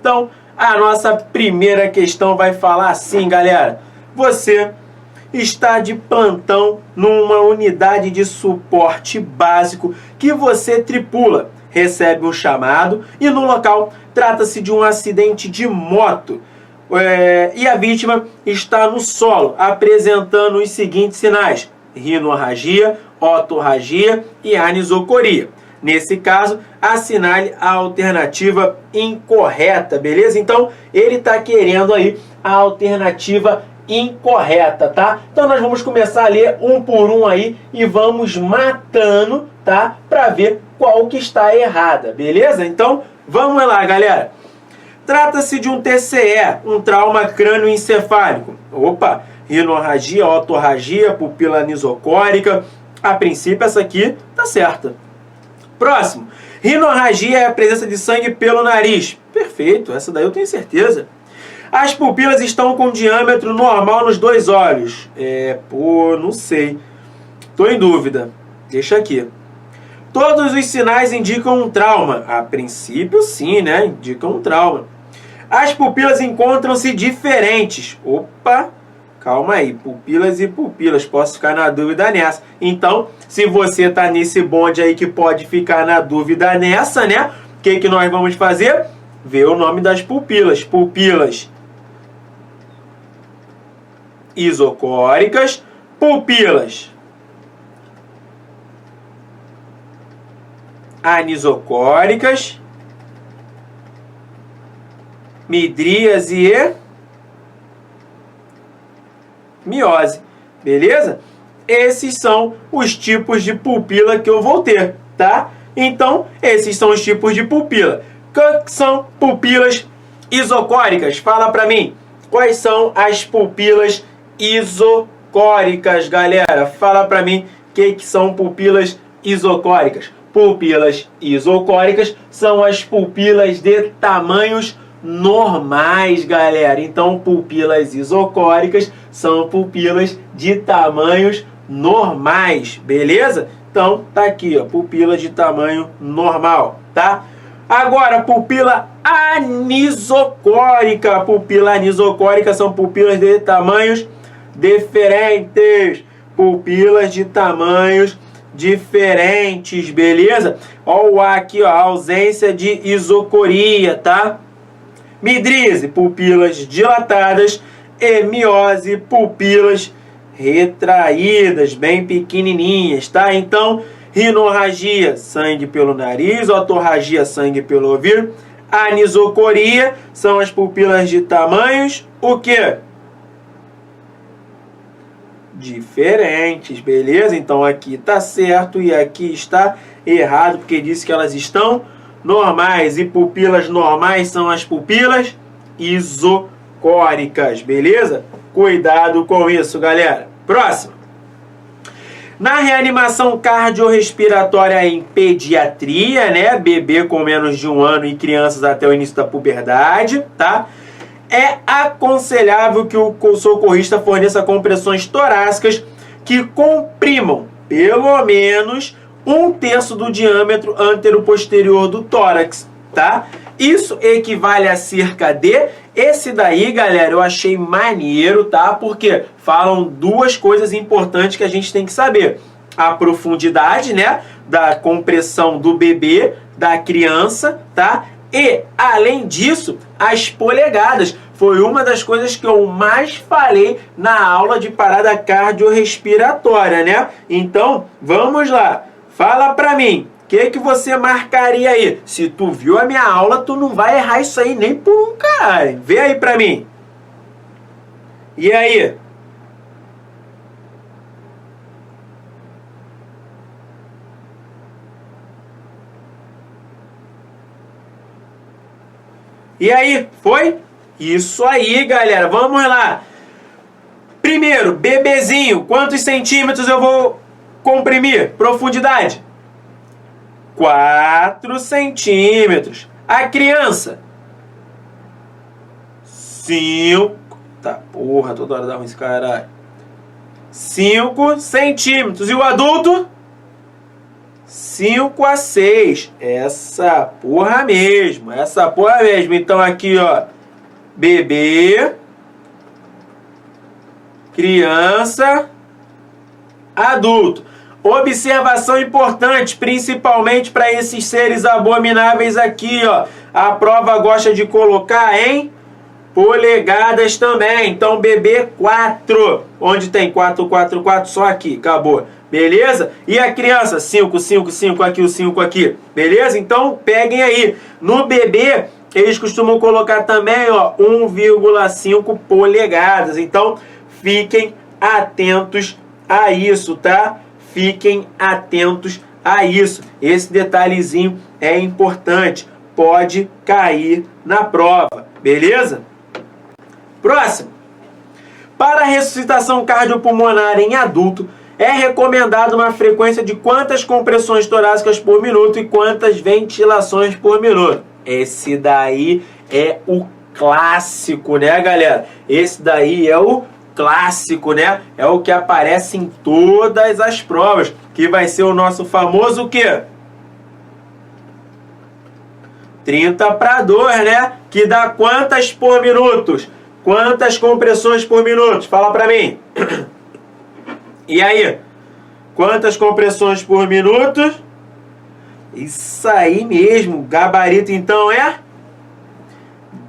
Então, a nossa primeira questão vai falar assim, galera: você está de plantão numa unidade de suporte básico que você tripula, recebe um chamado e no local trata-se de um acidente de moto e a vítima está no solo apresentando os seguintes sinais: rinorragia, otorragia e anisocoria. Nesse caso, assinale a alternativa incorreta, beleza? Então, ele está querendo aí a alternativa incorreta, tá? Então nós vamos começar a ler um por um aí e vamos matando, tá? Para ver qual que está errada, beleza? Então vamos lá, galera. Trata-se de um TCE, um trauma crânioencefálico. Opa, rinorragia, otorragia, pupila anisocórica. A princípio essa aqui tá certa. Próximo, rinorragia é a presença de sangue pelo nariz. Perfeito, essa daí eu tenho certeza. As pupilas estão com diâmetro normal nos dois olhos. Não sei. Tô em dúvida. Deixa aqui. Todos os sinais indicam um trauma. A princípio, sim, né? Indicam um trauma. As pupilas encontram-se diferentes. Opa, calma aí. Pupilas e pupilas. Posso ficar na dúvida nessa. Então, se você tá nesse bonde aí que pode ficar na dúvida nessa, né? O que nós vamos fazer? Ver o nome das pupilas. Pupilas isocóricas, pupilas anisocóricas, midríase e miose, beleza? Esses são os tipos de pupila que eu vou ter, tá? Então, esses são os tipos de pupila. Que são pupilas isocóricas? Fala pra mim, quais são as pupilas isocóricas, galera? Fala pra mim o que são pupilas isocóricas. Pupilas isocóricas são as pupilas de tamanhos normais, galera. Então, pupilas isocóricas são pupilas de tamanhos normais, beleza? Então, tá aqui, ó, pupila de tamanho normal, tá? Agora, pupila anisocórica. Pupila anisocórica são pupilas de tamanhos diferentes. Pupilas de tamanhos diferentes, beleza? Ó o A aqui, ó, ausência de isocoria, tá? Midríase, pupilas dilatadas. E miose, pupilas retraídas, bem pequenininhas, tá? Então, rinorragia, sangue pelo nariz. Otorragia, sangue pelo ouvido. Anisocoria são as pupilas de tamanhos, o quê? Diferentes, beleza? Então aqui tá certo e aqui está errado, porque disse que elas estão normais. E pupilas normais são as pupilas isocóricas, beleza? Cuidado com isso, galera. Próximo. Na reanimação cardiorrespiratória em pediatria, né? Bebê com menos de 1 ano e crianças até o início da puberdade, tá? É aconselhável que o socorrista forneça compressões torácicas que comprimam pelo menos 1/3 do diâmetro antero-posterior do tórax, tá? Isso equivale a cerca de... Esse daí, galera, eu achei maneiro, tá? Porque falam duas coisas importantes que a gente tem que saber. A profundidade, né? Da compressão do bebê, da criança, tá? E, além disso, as polegadas. foi uma das coisas que eu mais falei na aula de parada cardiorrespiratória, né? Então, vamos lá. Fala pra mim, o que você marcaria aí? Se tu viu a minha aula, tu não vai errar isso aí nem por um caralho. Vê aí pra mim. E aí? E aí, foi? Isso aí, galera. Vamos lá. Primeiro, bebezinho. Quantos centímetros eu vou comprimir? Profundidade? 4 centímetros. A criança? 5. Tá, porra, toda hora dá ruim esse caralho. 5 centímetros. E o adulto? 5 a 6. Essa porra mesmo. Essa porra mesmo. Então aqui, ó. Bebê. Criança. Adulto. Observação importante, principalmente para esses seres abomináveis aqui, ó. A prova gosta de colocar em polegadas também. Então, bebê 4. Onde tem 4, 4, 4? Só aqui. Acabou. Beleza? E a criança? 5, 5, 5 aqui, o 5 aqui. Beleza? Então, peguem aí. No bebê, eles costumam colocar também, ó, 1,5 polegadas. Então, fiquem atentos a isso, tá? Fiquem atentos a isso. Esse detalhezinho é importante. Pode cair na prova. Beleza? Próximo. Para a ressuscitação cardiopulmonar em adulto, é recomendado uma frequência de quantas compressões torácicas por minuto e quantas ventilações por minuto. Esse daí é o clássico, né, galera? Esse daí é o clássico, né? É o que aparece em todas as provas, que vai ser o nosso famoso o quê? 30/2, né? Que dá quantas por minutos? Quantas compressões por minuto? Fala pra mim. E aí? Quantas compressões por minuto? Isso aí mesmo. Gabarito, então, é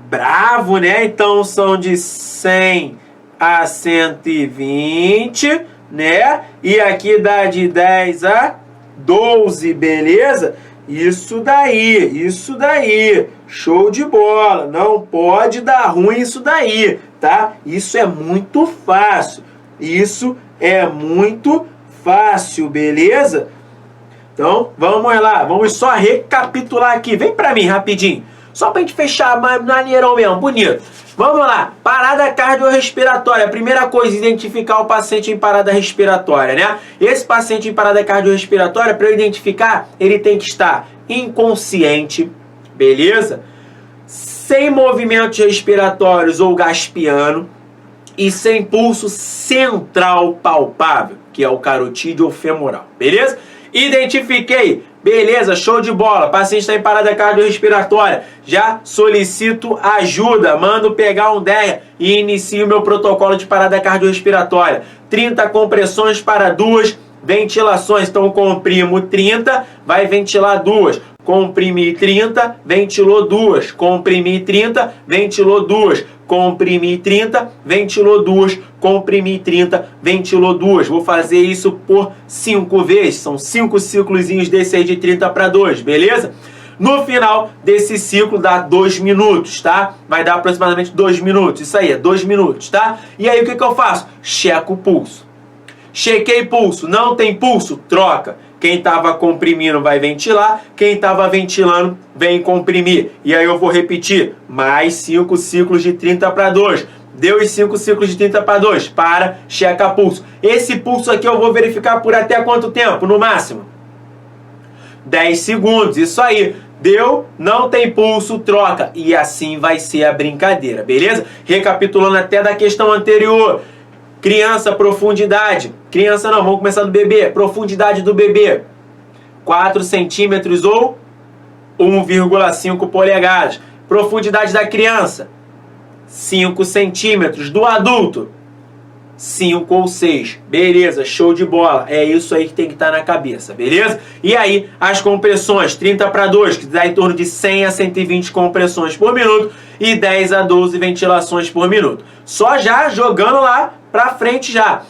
bravo, né? Então, são de 100 a 120, né? E aqui dá de 10 a 12, beleza? Isso daí. Show de bola. Não pode dar ruim isso daí, tá? Isso é muito fácil. Isso é muito fácil, beleza? Então, vamos lá. Vamos só recapitular aqui. Vem pra mim, rapidinho. Só pra gente fechar maneirão mesmo, bonito. Vamos lá. Parada cardiorrespiratória. A primeira coisa, identificar o paciente em parada respiratória, né? Esse paciente em parada cardiorrespiratória, para eu identificar, ele tem que estar inconsciente, beleza? Sem movimentos respiratórios ou gaspiano e sem pulso central palpável, que é o carotídeo ou femoral, beleza? Identifiquei, beleza, show de bola, paciente está em parada cardiorrespiratória, já solicito ajuda, mando pegar um DEA e inicio meu protocolo de parada cardiorrespiratória. 30 compressões para 2 ventilações, então comprimo 30, vai ventilar 2. Comprimi 30, ventilou 2. Comprimi 30, ventilou 2. Comprimi 30, ventilou 2. Comprimi 30, ventilou 2. Vou fazer isso por 5 vezes. São 5 ciclozinhos desse aí de 30/2, beleza? No final desse ciclo dá 2 minutos, tá? Vai dar aproximadamente 2 minutos. Isso aí, é 2 minutos, tá? E aí o que eu faço? Checo o pulso. Chequei pulso. Não tem pulso? Troca. Quem estava comprimindo vai ventilar, quem estava ventilando vem comprimir. E aí eu vou repetir, mais 5 ciclos de 30/2. Deu os 5 ciclos de 30/2. Para, checa pulso. Esse pulso aqui eu vou verificar por até quanto tempo, no máximo? 10 segundos, isso aí. Deu, não tem pulso, troca. E assim vai ser a brincadeira, beleza? Recapitulando até da questão anterior. Criança, profundidade. Criança não, vamos começar do bebê. Profundidade do bebê. 4 centímetros ou 1,5 polegadas. Profundidade da criança. 5 centímetros. Do adulto. 5 ou 6. Beleza, show de bola. É isso aí que tem que estar na cabeça, beleza? E aí, as compressões, 30 para 2, que dá em torno de 100 a 120 compressões por minuto e 10 a 12 ventilações por minuto. Só já jogando lá para frente já.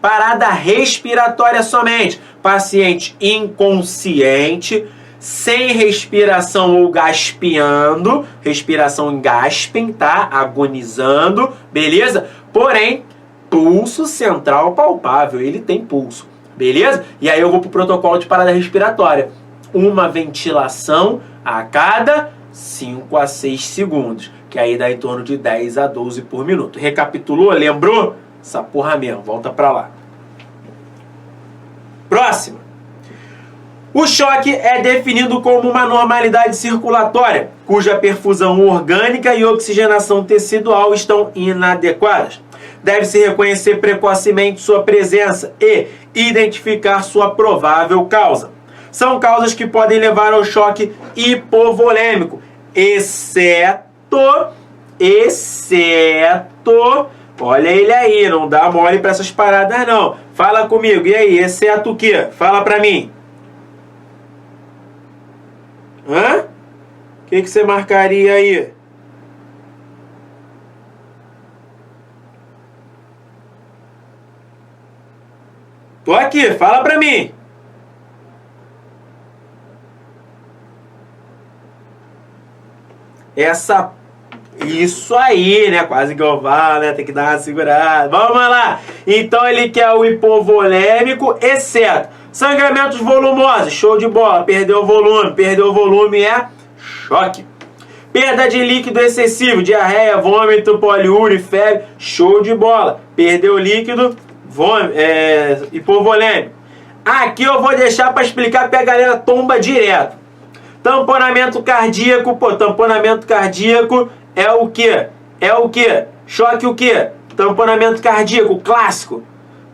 Parada respiratória somente. Paciente inconsciente, sem respiração ou gaspeando, respiração em gaspem, tá? Agonizando, beleza? Porém, pulso central palpável, ele tem pulso, beleza? E aí eu vou pro protocolo de parada respiratória. Uma ventilação a cada 5 a 6 segundos, que aí dá em torno de 10 a 12 por minuto. Recapitulou? Lembrou? Essa porra mesmo, volta pra lá. Próxima. O choque é definido como uma normalidade circulatória, cuja perfusão orgânica e oxigenação tecidual estão inadequadas. Deve-se reconhecer precocemente sua presença e identificar sua provável causa. São causas que podem levar ao choque hipovolêmico, exceto, olha ele aí, não dá mole para essas paradas não. Fala comigo, e aí, exceto o quê? Fala pra mim. Hã? O que você marcaria aí? Tô aqui, fala pra mim. Isso aí, né? Quase que eu falo, né? Tem que dar uma segurada. Vamos lá. Então ele quer o hipovolêmico, exceto sangramentos volumosos. Show de bola. Perdeu o volume é choque. Perda de líquido excessivo, diarreia, vômito, poliúria, febre. Show de bola. Perdeu o líquido, hipovolêmico. Aqui eu vou deixar para explicar porque a galera tomba direto. Tamponamento cardíaco, tamponamento cardíaco é o quê? Choque o quê? Tamponamento cardíaco, clássico.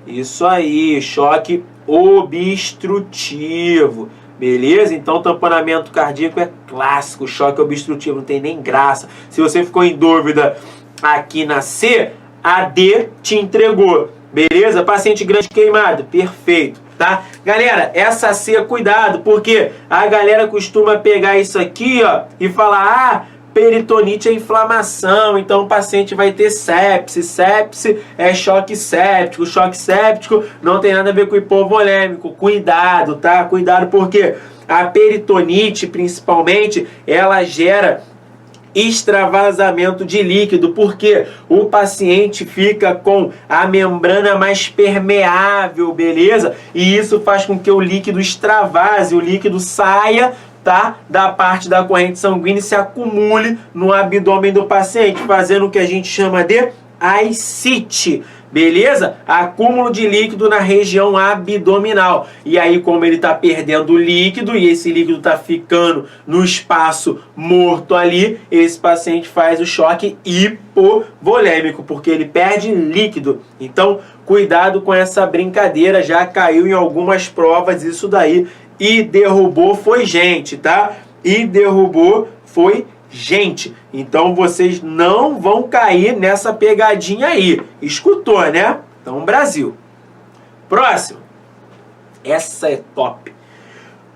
Isso aí, choque obstrutivo. Beleza? Então tamponamento cardíaco é clássico, choque obstrutivo, não tem nem graça. Se você ficou em dúvida aqui na C, a D te entregou. Beleza? Paciente grande queimado, perfeito. Tá? Galera, essa C, cuidado, porque a galera costuma pegar isso aqui, ó, e falar, peritonite é inflamação, então o paciente vai ter sepse. Sepse é choque séptico não tem nada a ver com hipovolêmico. Cuidado, tá? Cuidado, porque a peritonite, principalmente, ela gera extravasamento de líquido, porque o paciente fica com a membrana mais permeável, beleza? E isso faz com que o líquido extravase, o líquido saia, tá, da parte da corrente sanguínea e se acumule no abdômen do paciente, fazendo o que a gente chama de ascite. Beleza? Acúmulo de líquido na região abdominal. E aí, como ele está perdendo líquido e esse líquido está ficando no espaço morto ali, esse paciente faz o choque hipovolêmico, porque ele perde líquido. Então, cuidado com essa brincadeira. Já caiu em algumas provas isso daí. E derrubou foi gente, tá? E derrubou foi gente. Então vocês não vão cair nessa pegadinha aí. Escutou, né? Então, Brasil. Próximo. Essa é top.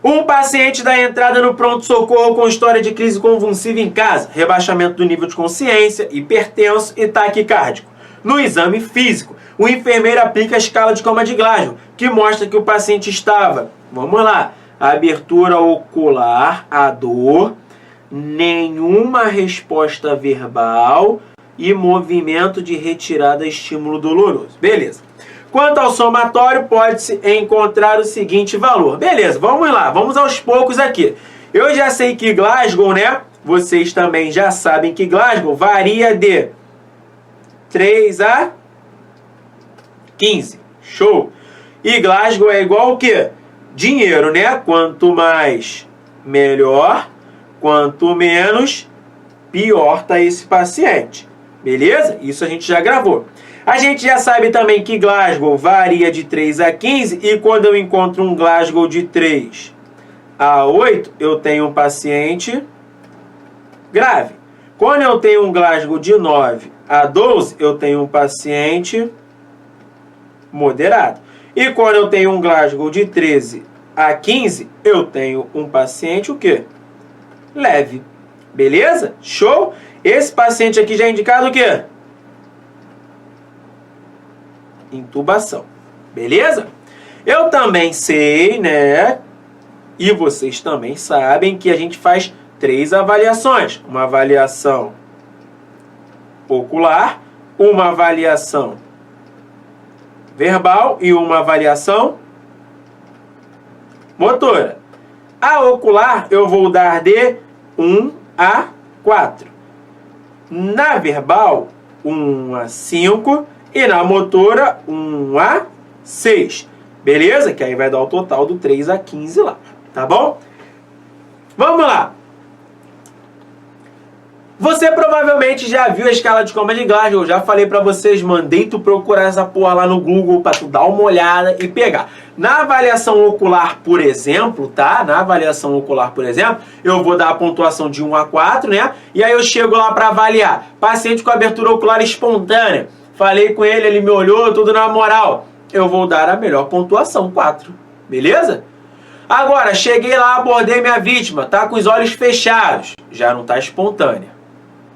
Um paciente dá entrada no pronto-socorro com história de crise convulsiva em casa, rebaixamento do nível de consciência, hipertenso e taquicárdico. No exame físico, o enfermeiro aplica a escala de coma de Glasgow, que mostra que o paciente estava, vamos lá, abertura ocular, a dor, nenhuma resposta verbal e movimento de retirada estímulo doloroso. Beleza. Quanto ao somatório, pode-se encontrar o seguinte valor. Beleza, vamos lá, vamos aos poucos aqui. Eu já sei que Glasgow, né? Vocês também já sabem que Glasgow varia de 3 a 15. Show! E Glasgow é igual ao quê? Dinheiro, né? Quanto mais, melhor. Quanto menos, pior tá esse paciente. Beleza? Isso a gente já gravou. A gente já sabe também que Glasgow varia de 3 a 15. E quando eu encontro um Glasgow de 3 a 8, eu tenho um paciente grave. Quando eu tenho um Glasgow de 9 a 12, eu tenho um paciente moderado. E quando eu tenho um Glasgow de 13 a 15, eu tenho um paciente o quê? Leve. Beleza? Show? Esse paciente aqui já é indicado o quê? Intubação. Beleza? Eu também sei, né? E vocês também sabem que a gente faz 3 avaliações. Uma avaliação ocular, uma avaliação verbal e uma avaliação motora. A ocular eu vou dar de 1 a 4. Na verbal, 1 a 5. E na motora, 1 a 6. Beleza? Que aí vai dar o total do 3 a 15 lá. Tá bom? Vamos lá. Você provavelmente já viu a escala de coma de Glasgow. Eu já falei pra vocês, mandei tu procurar essa porra lá no Google pra tu dar uma olhada e pegar. Na avaliação ocular, por exemplo, tá? Na avaliação ocular, por exemplo, eu vou dar a pontuação de 1 a 4, né? E aí eu chego lá pra avaliar. Paciente com abertura ocular espontânea. Falei com ele, ele me olhou, tudo na moral. Eu vou dar a melhor pontuação, 4. Beleza? Agora, cheguei lá, abordei minha vítima. Tá com os olhos fechados. Já não tá espontânea.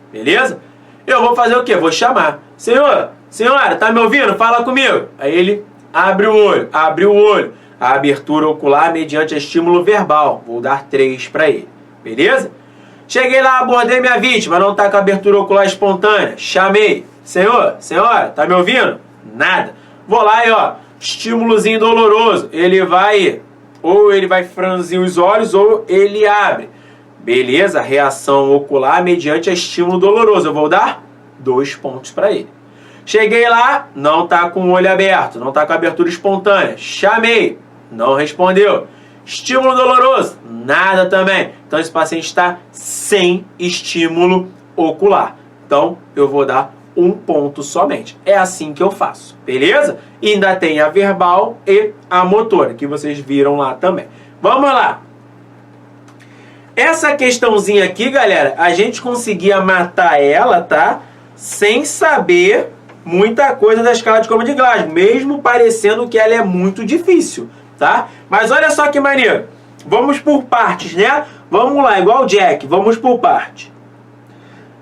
Beleza? Eu vou fazer o quê? Vou chamar. Senhor, senhora, tá me ouvindo? Fala comigo. Aí ele abre o olho, abre o olho. A abertura ocular mediante estímulo verbal. Vou dar 3 para ele. Beleza? Cheguei lá, abordei minha vítima. Não tá com abertura ocular espontânea. Chamei. Senhor, senhora, tá me ouvindo? Nada. Vou lá e ó, estímulozinho doloroso. Ele vai, ou ele vai franzir os olhos, ou ele abre. Beleza, reação ocular mediante estímulo doloroso. Eu vou dar 2 pontos para ele. Cheguei lá, não tá com o olho aberto, não tá com abertura espontânea. Chamei, não respondeu. Estímulo doloroso, nada também. Então esse paciente está sem estímulo ocular. Então eu vou dar 1 ponto somente. É assim que eu faço, beleza? E ainda tem a verbal e a motora, que vocês viram lá também. Vamos lá. Essa questãozinha aqui, galera, a gente conseguia matar ela, tá? Sem saber muita coisa da escala de coma de Glasgow, mesmo parecendo que ela é muito difícil, tá? Mas olha só que maneiro. Vamos por partes, né? Vamos lá, igual o Jack, vamos por parte.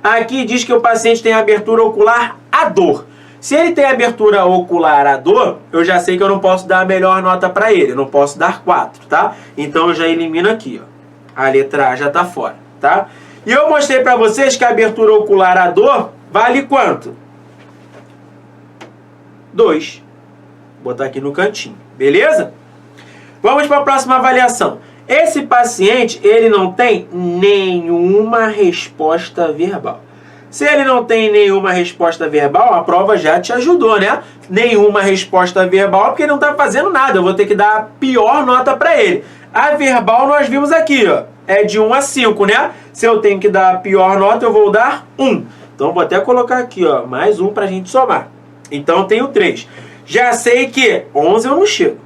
Aqui diz que o paciente tem abertura ocular à dor. Se ele tem abertura ocular à dor, eu já sei que eu não posso dar a melhor nota para ele. Eu não posso dar 4, tá? Então eu já elimino aqui, ó. A letra A já está fora, tá? E eu mostrei para vocês que a abertura ocular à dor vale quanto? 2. Vou botar aqui no cantinho, beleza? Vamos para a próxima avaliação. Esse paciente, ele não tem nenhuma resposta verbal. Se ele não tem nenhuma resposta verbal, a prova já te ajudou, né? Nenhuma resposta verbal, porque ele não está fazendo nada. Eu vou ter que dar a pior nota para ele. A verbal nós vimos aqui, ó. É de 1 a 5, né? Se eu tenho que dar a pior nota, eu vou dar 1. Então, vou até colocar aqui, ó, mais 1 para a gente somar. Então, eu tenho 3. Já sei que 11 eu não chego.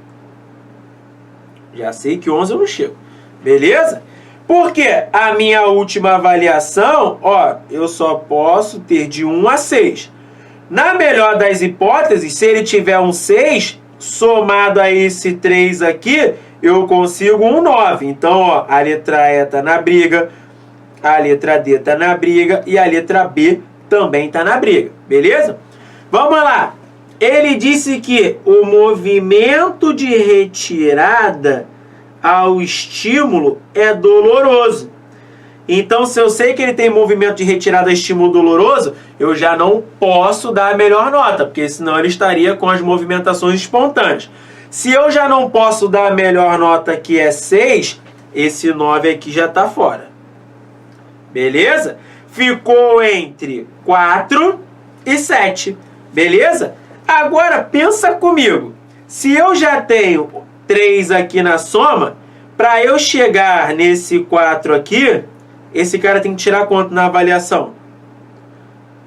Já sei que 11 eu não chego. Beleza? Porque a minha última avaliação, ó, eu só posso ter de 1 a 6. Na melhor das hipóteses, se ele tiver um 6, somado a esse 3 aqui, eu consigo um 9. Então, ó, a letra E está na briga, a letra D está na briga e a letra B também está na briga. Beleza? Vamos lá. Ele disse que o movimento de retirada ao estímulo é doloroso. Então, se eu sei que ele tem movimento de retirada a estímulo doloroso, eu já não posso dar a melhor nota, porque senão ele estaria com as movimentações espontâneas. Se eu já não posso dar a melhor nota, que é 6, esse 9 aqui já está fora. Beleza? Ficou entre 4 e 7. Beleza? Agora, pensa comigo. Se eu já tenho 3 aqui na soma, para eu chegar nesse 4 aqui, esse cara tem que tirar quanto na avaliação?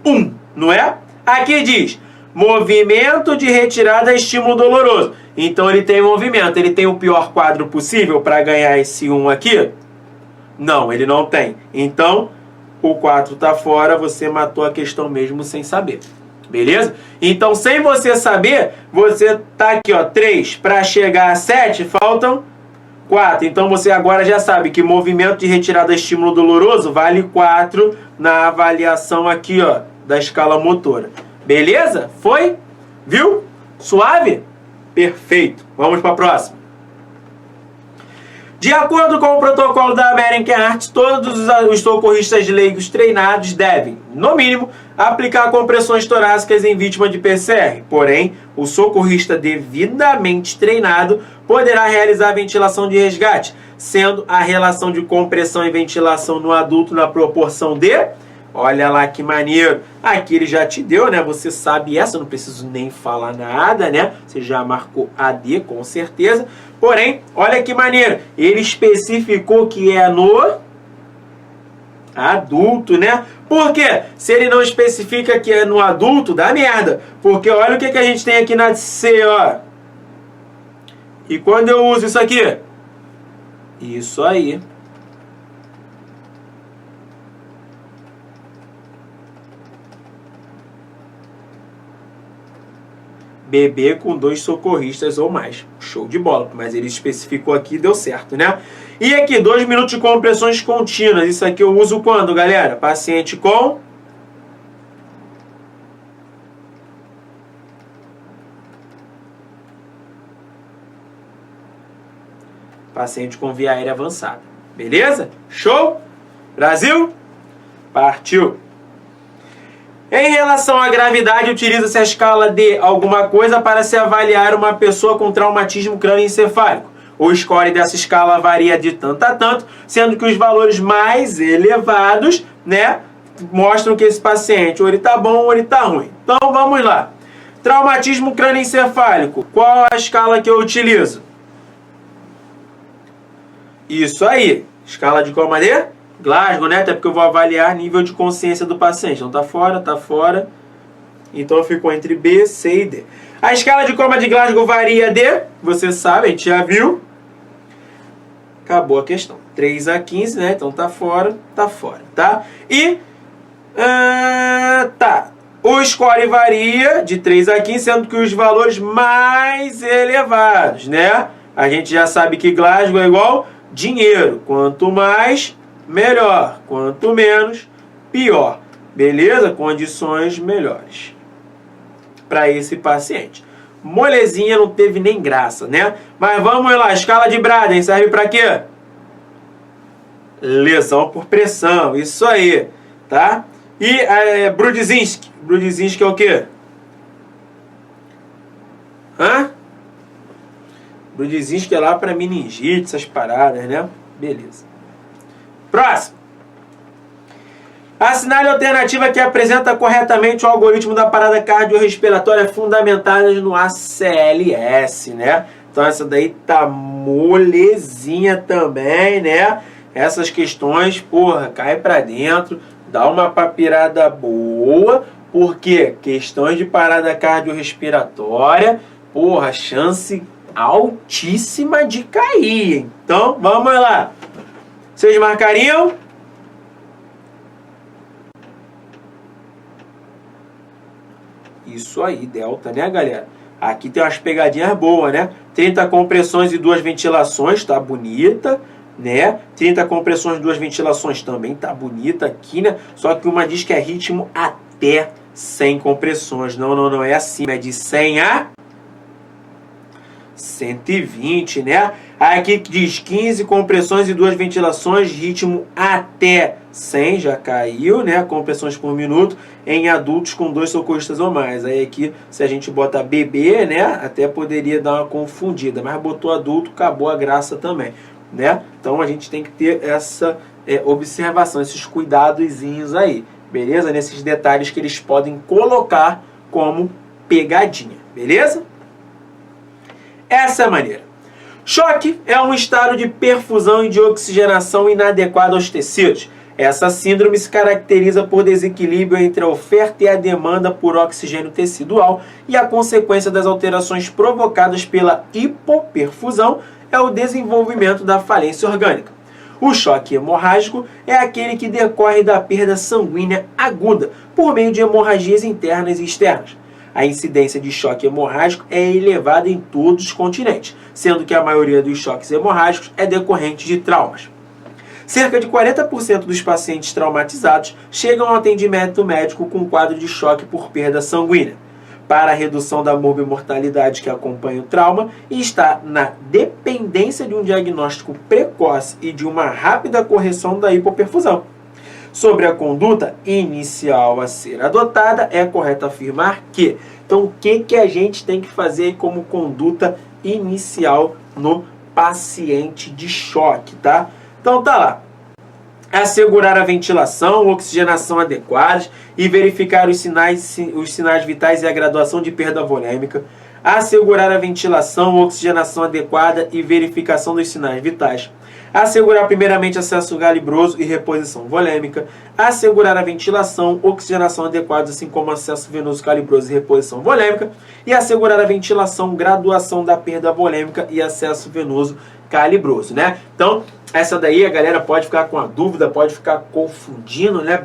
1, não é? Aqui diz, movimento de retirada a estímulo doloroso. Então ele tem movimento. Ele tem o pior quadro possível para ganhar esse 1 aqui? Não, ele não tem. Então, o 4 está fora, você matou a questão mesmo sem saber. Beleza? Então, sem você saber, você tá aqui, ó, 3 para chegar a 7, faltam 4. Então, você agora já sabe que movimento de retirada estímulo doloroso vale 4 na avaliação aqui, ó, da escala motora. Beleza? Foi? Viu? Suave? Perfeito. Vamos para a próxima. De acordo com o protocolo da American Heart, todos os socorristas leigos treinados devem, no mínimo, aplicar compressões torácicas em vítima de PCR. Porém, o socorrista devidamente treinado poderá realizar ventilação de resgate, sendo a relação de compressão e ventilação no adulto na proporção de... Olha lá que maneiro. Aqui ele já te deu, né? Você sabe essa, eu não preciso nem falar nada, né? Você já marcou AD, com certeza. Porém, olha que maneiro. Ele especificou que é no adulto, né? Por quê? Se ele não especifica que é no adulto, dá merda. Porque olha o que a gente tem aqui na C, ó. E quando eu uso isso aqui? Isso aí. Bebê com 2 socorristas ou mais. Show de bola. Mas ele especificou aqui e deu certo, né? E aqui, 2 minutos de compressões contínuas. Isso aqui eu uso quando, galera? Paciente com... paciente com via aérea avançada. Beleza? Show? Brasil? Partiu! Em relação à gravidade, utiliza-se a escala de alguma coisa para se avaliar uma pessoa com traumatismo crânioencefálico. O score dessa escala varia de tanto a tanto, sendo que os valores mais elevados, né, mostram que esse paciente ou ele está bom ou ele está ruim. Então, vamos lá. Traumatismo crânioencefálico. Qual a escala que eu utilizo? Isso aí. Escala de qual maneira? Glasgow, né? Até porque eu vou avaliar nível de consciência do paciente. Então tá fora, tá fora. Então ficou entre B, C e D. A escala de coma de Glasgow varia de... Você sabe, a gente já viu. Acabou a questão. 3 a 15, né? Então tá fora, tá? E... tá. O score varia de 3 a 15, sendo que os valores mais elevados, né? A gente já sabe que Glasgow é igual dinheiro. Quanto mais... melhor, quanto menos, pior. Beleza? Condições melhores para esse paciente. Molezinha não teve nem graça, né? Mas vamos lá, escala de Braden serve para quê? Lesão por pressão, isso aí, tá? E Brudzinski. Brudzinski é o quê? Brudzinski é lá para meningite, essas paradas, né? Beleza. Próximo. Assinale a alternativa que apresenta corretamente o algoritmo da parada cardiorrespiratória fundamentada no ACLS, né? Então essa daí tá molezinha também, né? Essas questões, porra, cai pra dentro, dá uma papirada boa, porque questões de parada cardiorrespiratória, porra, chance altíssima de cair. Então, vamos lá. Vocês marcariam? Isso aí, delta, né, galera? Aqui tem umas pegadinhas boas, né? 30 compressões e 2 ventilações, tá bonita, né? 30 compressões e 2 ventilações também tá bonita aqui, né? Só que uma diz que é ritmo até 100 compressões. Não é assim, é de 100 a 120, né? Aqui diz 15 compressões e 2 ventilações, ritmo até 100, já caiu, né? Compressões por minuto em adultos com 2 socorristas ou mais. Aí aqui, se a gente bota bebê, né? Até poderia dar uma confundida, mas botou adulto, acabou a graça também, né? Então a gente tem que ter essa observação, esses cuidadozinhos aí, beleza? Nesses detalhes que eles podem colocar como pegadinha, beleza? Essa é a maneira. Choque é um estado de perfusão e de oxigenação inadequada aos tecidos. Essa síndrome se caracteriza por desequilíbrio entre a oferta e a demanda por oxigênio tecidual e a consequência das alterações provocadas pela hipoperfusão é o desenvolvimento da falência orgânica. O choque hemorrágico é aquele que decorre da perda sanguínea aguda por meio de hemorragias internas e externas. A incidência de choque hemorrágico é elevada em todos os continentes, sendo que a maioria dos choques hemorrágicos é decorrente de traumas. Cerca de 40% dos pacientes traumatizados chegam ao atendimento médico com quadro de choque por perda sanguínea, para a redução da morbimortalidade que acompanha o trauma e está na dependência de um diagnóstico precoce e de uma rápida correção da hipoperfusão. Sobre a conduta inicial a ser adotada, é correto afirmar que... Então, o que a gente tem que fazer como conduta inicial no paciente de choque, tá? Então, tá lá. Assegurar a ventilação, oxigenação adequadas e verificar os sinais vitais e a graduação de perda volêmica. Assegurar a ventilação, oxigenação adequada e verificação dos sinais vitais. Assegurar primeiramente acesso calibroso e reposição volêmica. Assegurar a ventilação, oxigenação adequada, assim como acesso venoso calibroso e reposição volêmica. E assegurar a ventilação, graduação da perda volêmica e acesso venoso calibroso, né? Então, essa daí a galera pode ficar com a dúvida, pode ficar confundindo, né?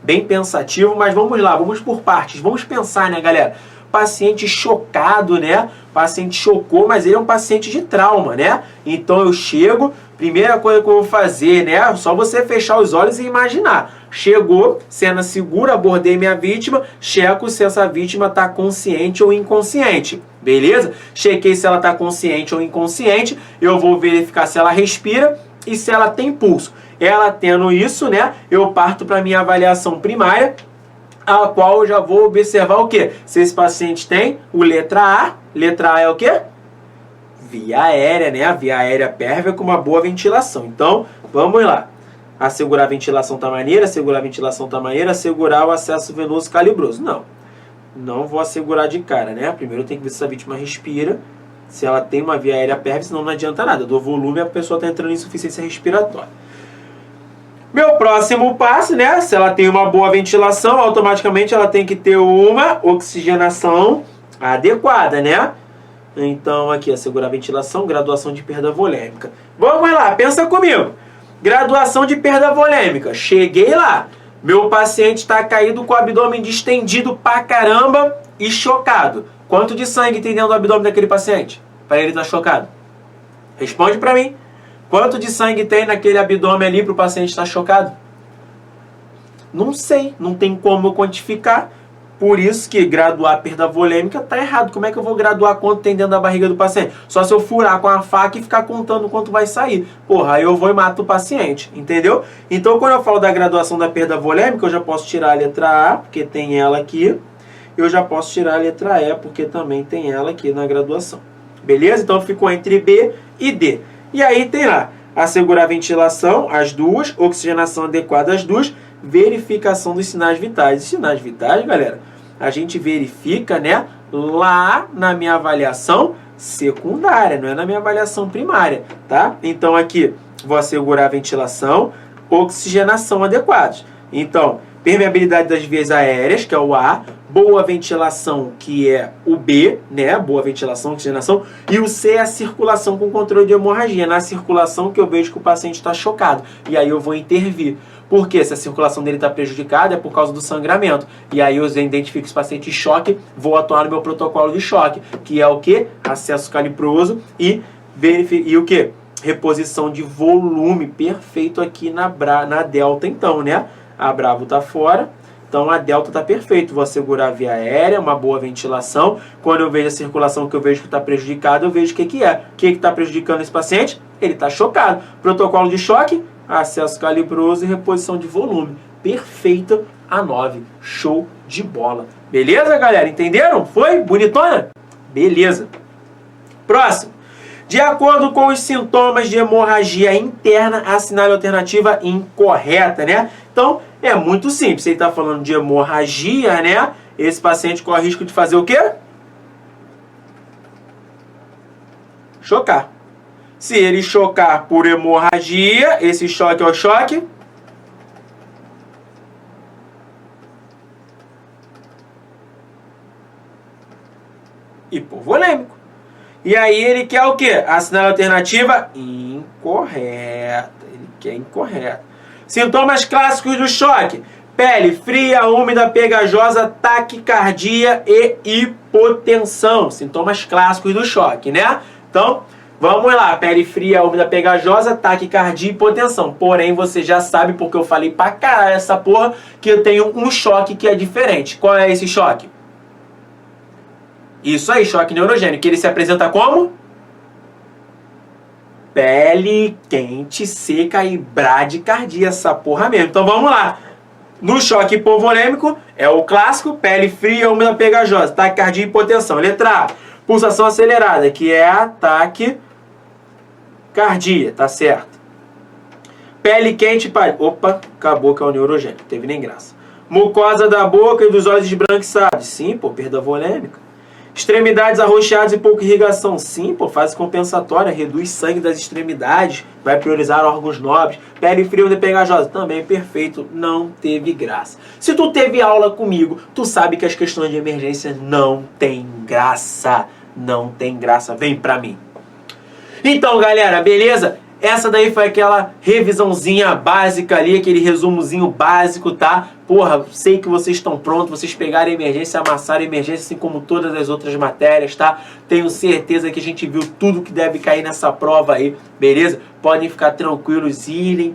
Bem pensativo, mas vamos lá, vamos por partes. Vamos pensar, né, galera? Paciente chocado, né? Paciente chocou, mas ele é um paciente de trauma, né? Então eu chego, primeira coisa que eu vou fazer, né? Só você fechar os olhos e imaginar. Chegou, cena segura, abordei minha vítima, checo se essa vítima está consciente ou inconsciente. Beleza? Chequei se ela está consciente ou inconsciente. Eu vou verificar se ela respira e se ela tem pulso. Ela tendo isso, né? Eu parto para minha avaliação primária, a qual eu já vou observar o quê? Se esse paciente tem o letra A. Letra A é o quê? Via aérea, né? A via aérea pérvia com uma boa ventilação. Então, vamos lá. Assegurar a ventilação tá maneira, assegurar a ventilação tá maneira, assegurar o acesso venoso calibroso. Não vou assegurar de cara, né? Primeiro eu tenho que ver se a vítima respira, se ela tem uma via aérea pérvia, senão não adianta nada. Eu dou volume e a pessoa está entrando em insuficiência respiratória. Meu próximo passo, né? Se ela tem uma boa ventilação, automaticamente ela tem que ter uma oxigenação adequada, né? Então, aqui, assegurar a ventilação, graduação de perda volêmica. Vamos lá, pensa comigo. Graduação de perda volêmica. Cheguei lá. Meu paciente está caído com o abdômen distendido pra caramba e chocado. Quanto de sangue tem dentro do abdômen daquele paciente? Para ele estar chocado. Responde para mim. Quanto de sangue tem naquele abdômen ali para o paciente estar chocado? Não sei. Não tem como eu quantificar. Por isso que graduar a perda volêmica está errado. Como é que eu vou graduar quanto tem dentro da barriga do paciente? Só se eu furar com a faca e ficar contando quanto vai sair. Porra, aí eu vou e mato o paciente. Entendeu? Então, quando eu falo da graduação da perda volêmica, eu já posso tirar a letra A, porque tem ela aqui. Eu já posso tirar a letra E, porque também tem ela aqui na graduação. Beleza? Então, ficou entre B e D. E aí tem lá, assegurar a ventilação, as duas, oxigenação adequada, as duas, verificação dos sinais vitais. Os sinais vitais, galera, a gente verifica, né, lá na minha avaliação secundária, não é na minha avaliação primária, tá? Então aqui, vou assegurar a ventilação, oxigenação adequadas. Então, permeabilidade das vias aéreas, que é o A, boa ventilação, que é o B, né? Boa ventilação, oxigenação. E o C é a circulação com controle de hemorragia. Na circulação que eu vejo que o paciente está chocado. E aí eu vou intervir. Por quê? Se a circulação dele está prejudicada, é por causa do sangramento. E aí eu identifico esse paciente em choque, vou atuar no meu protocolo de choque, que é o quê? Acesso calibroso e o quê? Reposição de volume perfeito aqui na delta, então, né? A Bravo está fora, então a delta está perfeito. Vou assegurar a via aérea, uma boa ventilação. Quando eu vejo a circulação que eu vejo que está prejudicada, eu vejo o que é. O que está prejudicando esse paciente? Ele está chocado. Protocolo de choque, acesso calibroso e reposição de volume. Perfeita a 9. Show de bola. Beleza, galera? Entenderam? Foi? Bonitona? Beleza. Próximo. De acordo com os sintomas de hemorragia interna, assinale a alternativa incorreta, né? Então, é muito simples. Se ele está falando de hemorragia, né? Esse paciente corre risco de fazer o quê? Chocar. Se ele chocar por hemorragia, esse choque é o choque hipovolêmico. E aí ele quer o quê? Assinale a alternativa incorreta. Ele que é incorreto. Sintomas clássicos do choque: pele fria, úmida, pegajosa, taquicardia e hipotensão. Sintomas clássicos do choque, né? Então, vamos lá. Pele fria, úmida, pegajosa, taquicardia e hipotensão. Porém, você já sabe, porque eu falei pra caralho essa porra, que eu tenho um choque que é diferente. Qual é esse choque? Isso aí, choque neurogênico. Que ele se apresenta como? Pele quente, seca e bradicardia. Essa porra mesmo. Então, vamos lá. No choque hipovolêmico, é o clássico, pele fria, úmida, pegajosa, taquicardia e hipotensão. Letra A, pulsação acelerada, que é a taquicardia, tá certo? Pele quente, opa, acabou que é o neurogênico, teve nem graça. Mucosa da boca e dos olhos esbranquiçados, sim, pô, perda volêmica. Extremidades arroxeadas e pouca irrigação, sim, pô, fase compensatória, reduz sangue das extremidades, vai priorizar órgãos nobres. Pele fria e pegajosa, também perfeito, não teve graça. Se tu teve aula comigo, tu sabe que as questões de emergência não tem graça, não tem graça, vem pra mim. Então, galera, beleza? Essa daí foi aquela revisãozinha básica ali, aquele resumozinho básico, tá? Porra, sei que vocês estão prontos, vocês pegaram a emergência, amassaram a emergência, assim como todas as outras matérias, tá? Tenho certeza que a gente viu tudo que deve cair nessa prova aí, beleza? Podem ficar tranquilos, irem,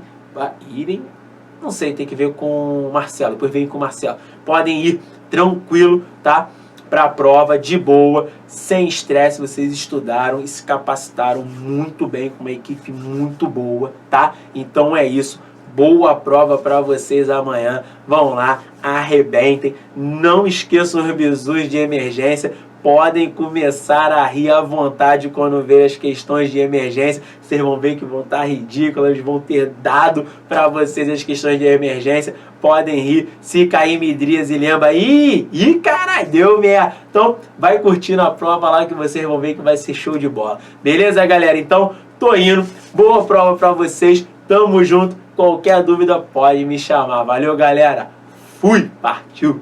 não sei, tem que ver com o Marcelo, depois vem com o Marcelo. Podem ir tranquilo, tá? Para a prova, de boa, sem estresse. Vocês estudaram e se capacitaram muito bem, com uma equipe muito boa, tá? Então é isso, boa prova para vocês amanhã, vão lá, arrebentem, não esqueçam os bisus de emergência, podem começar a rir à vontade quando ver as questões de emergência. Vocês vão ver que vão estar ridículas, vão ter dado para vocês as questões de emergência. Podem rir, se cair midrias e lembra, caralho, deu merda. Então, vai curtindo a prova lá que vocês vão ver que vai ser show de bola. Beleza, galera? Então, tô indo. Boa prova para vocês. Tamo junto. Qualquer dúvida pode me chamar. Valeu, galera. Fui. Partiu.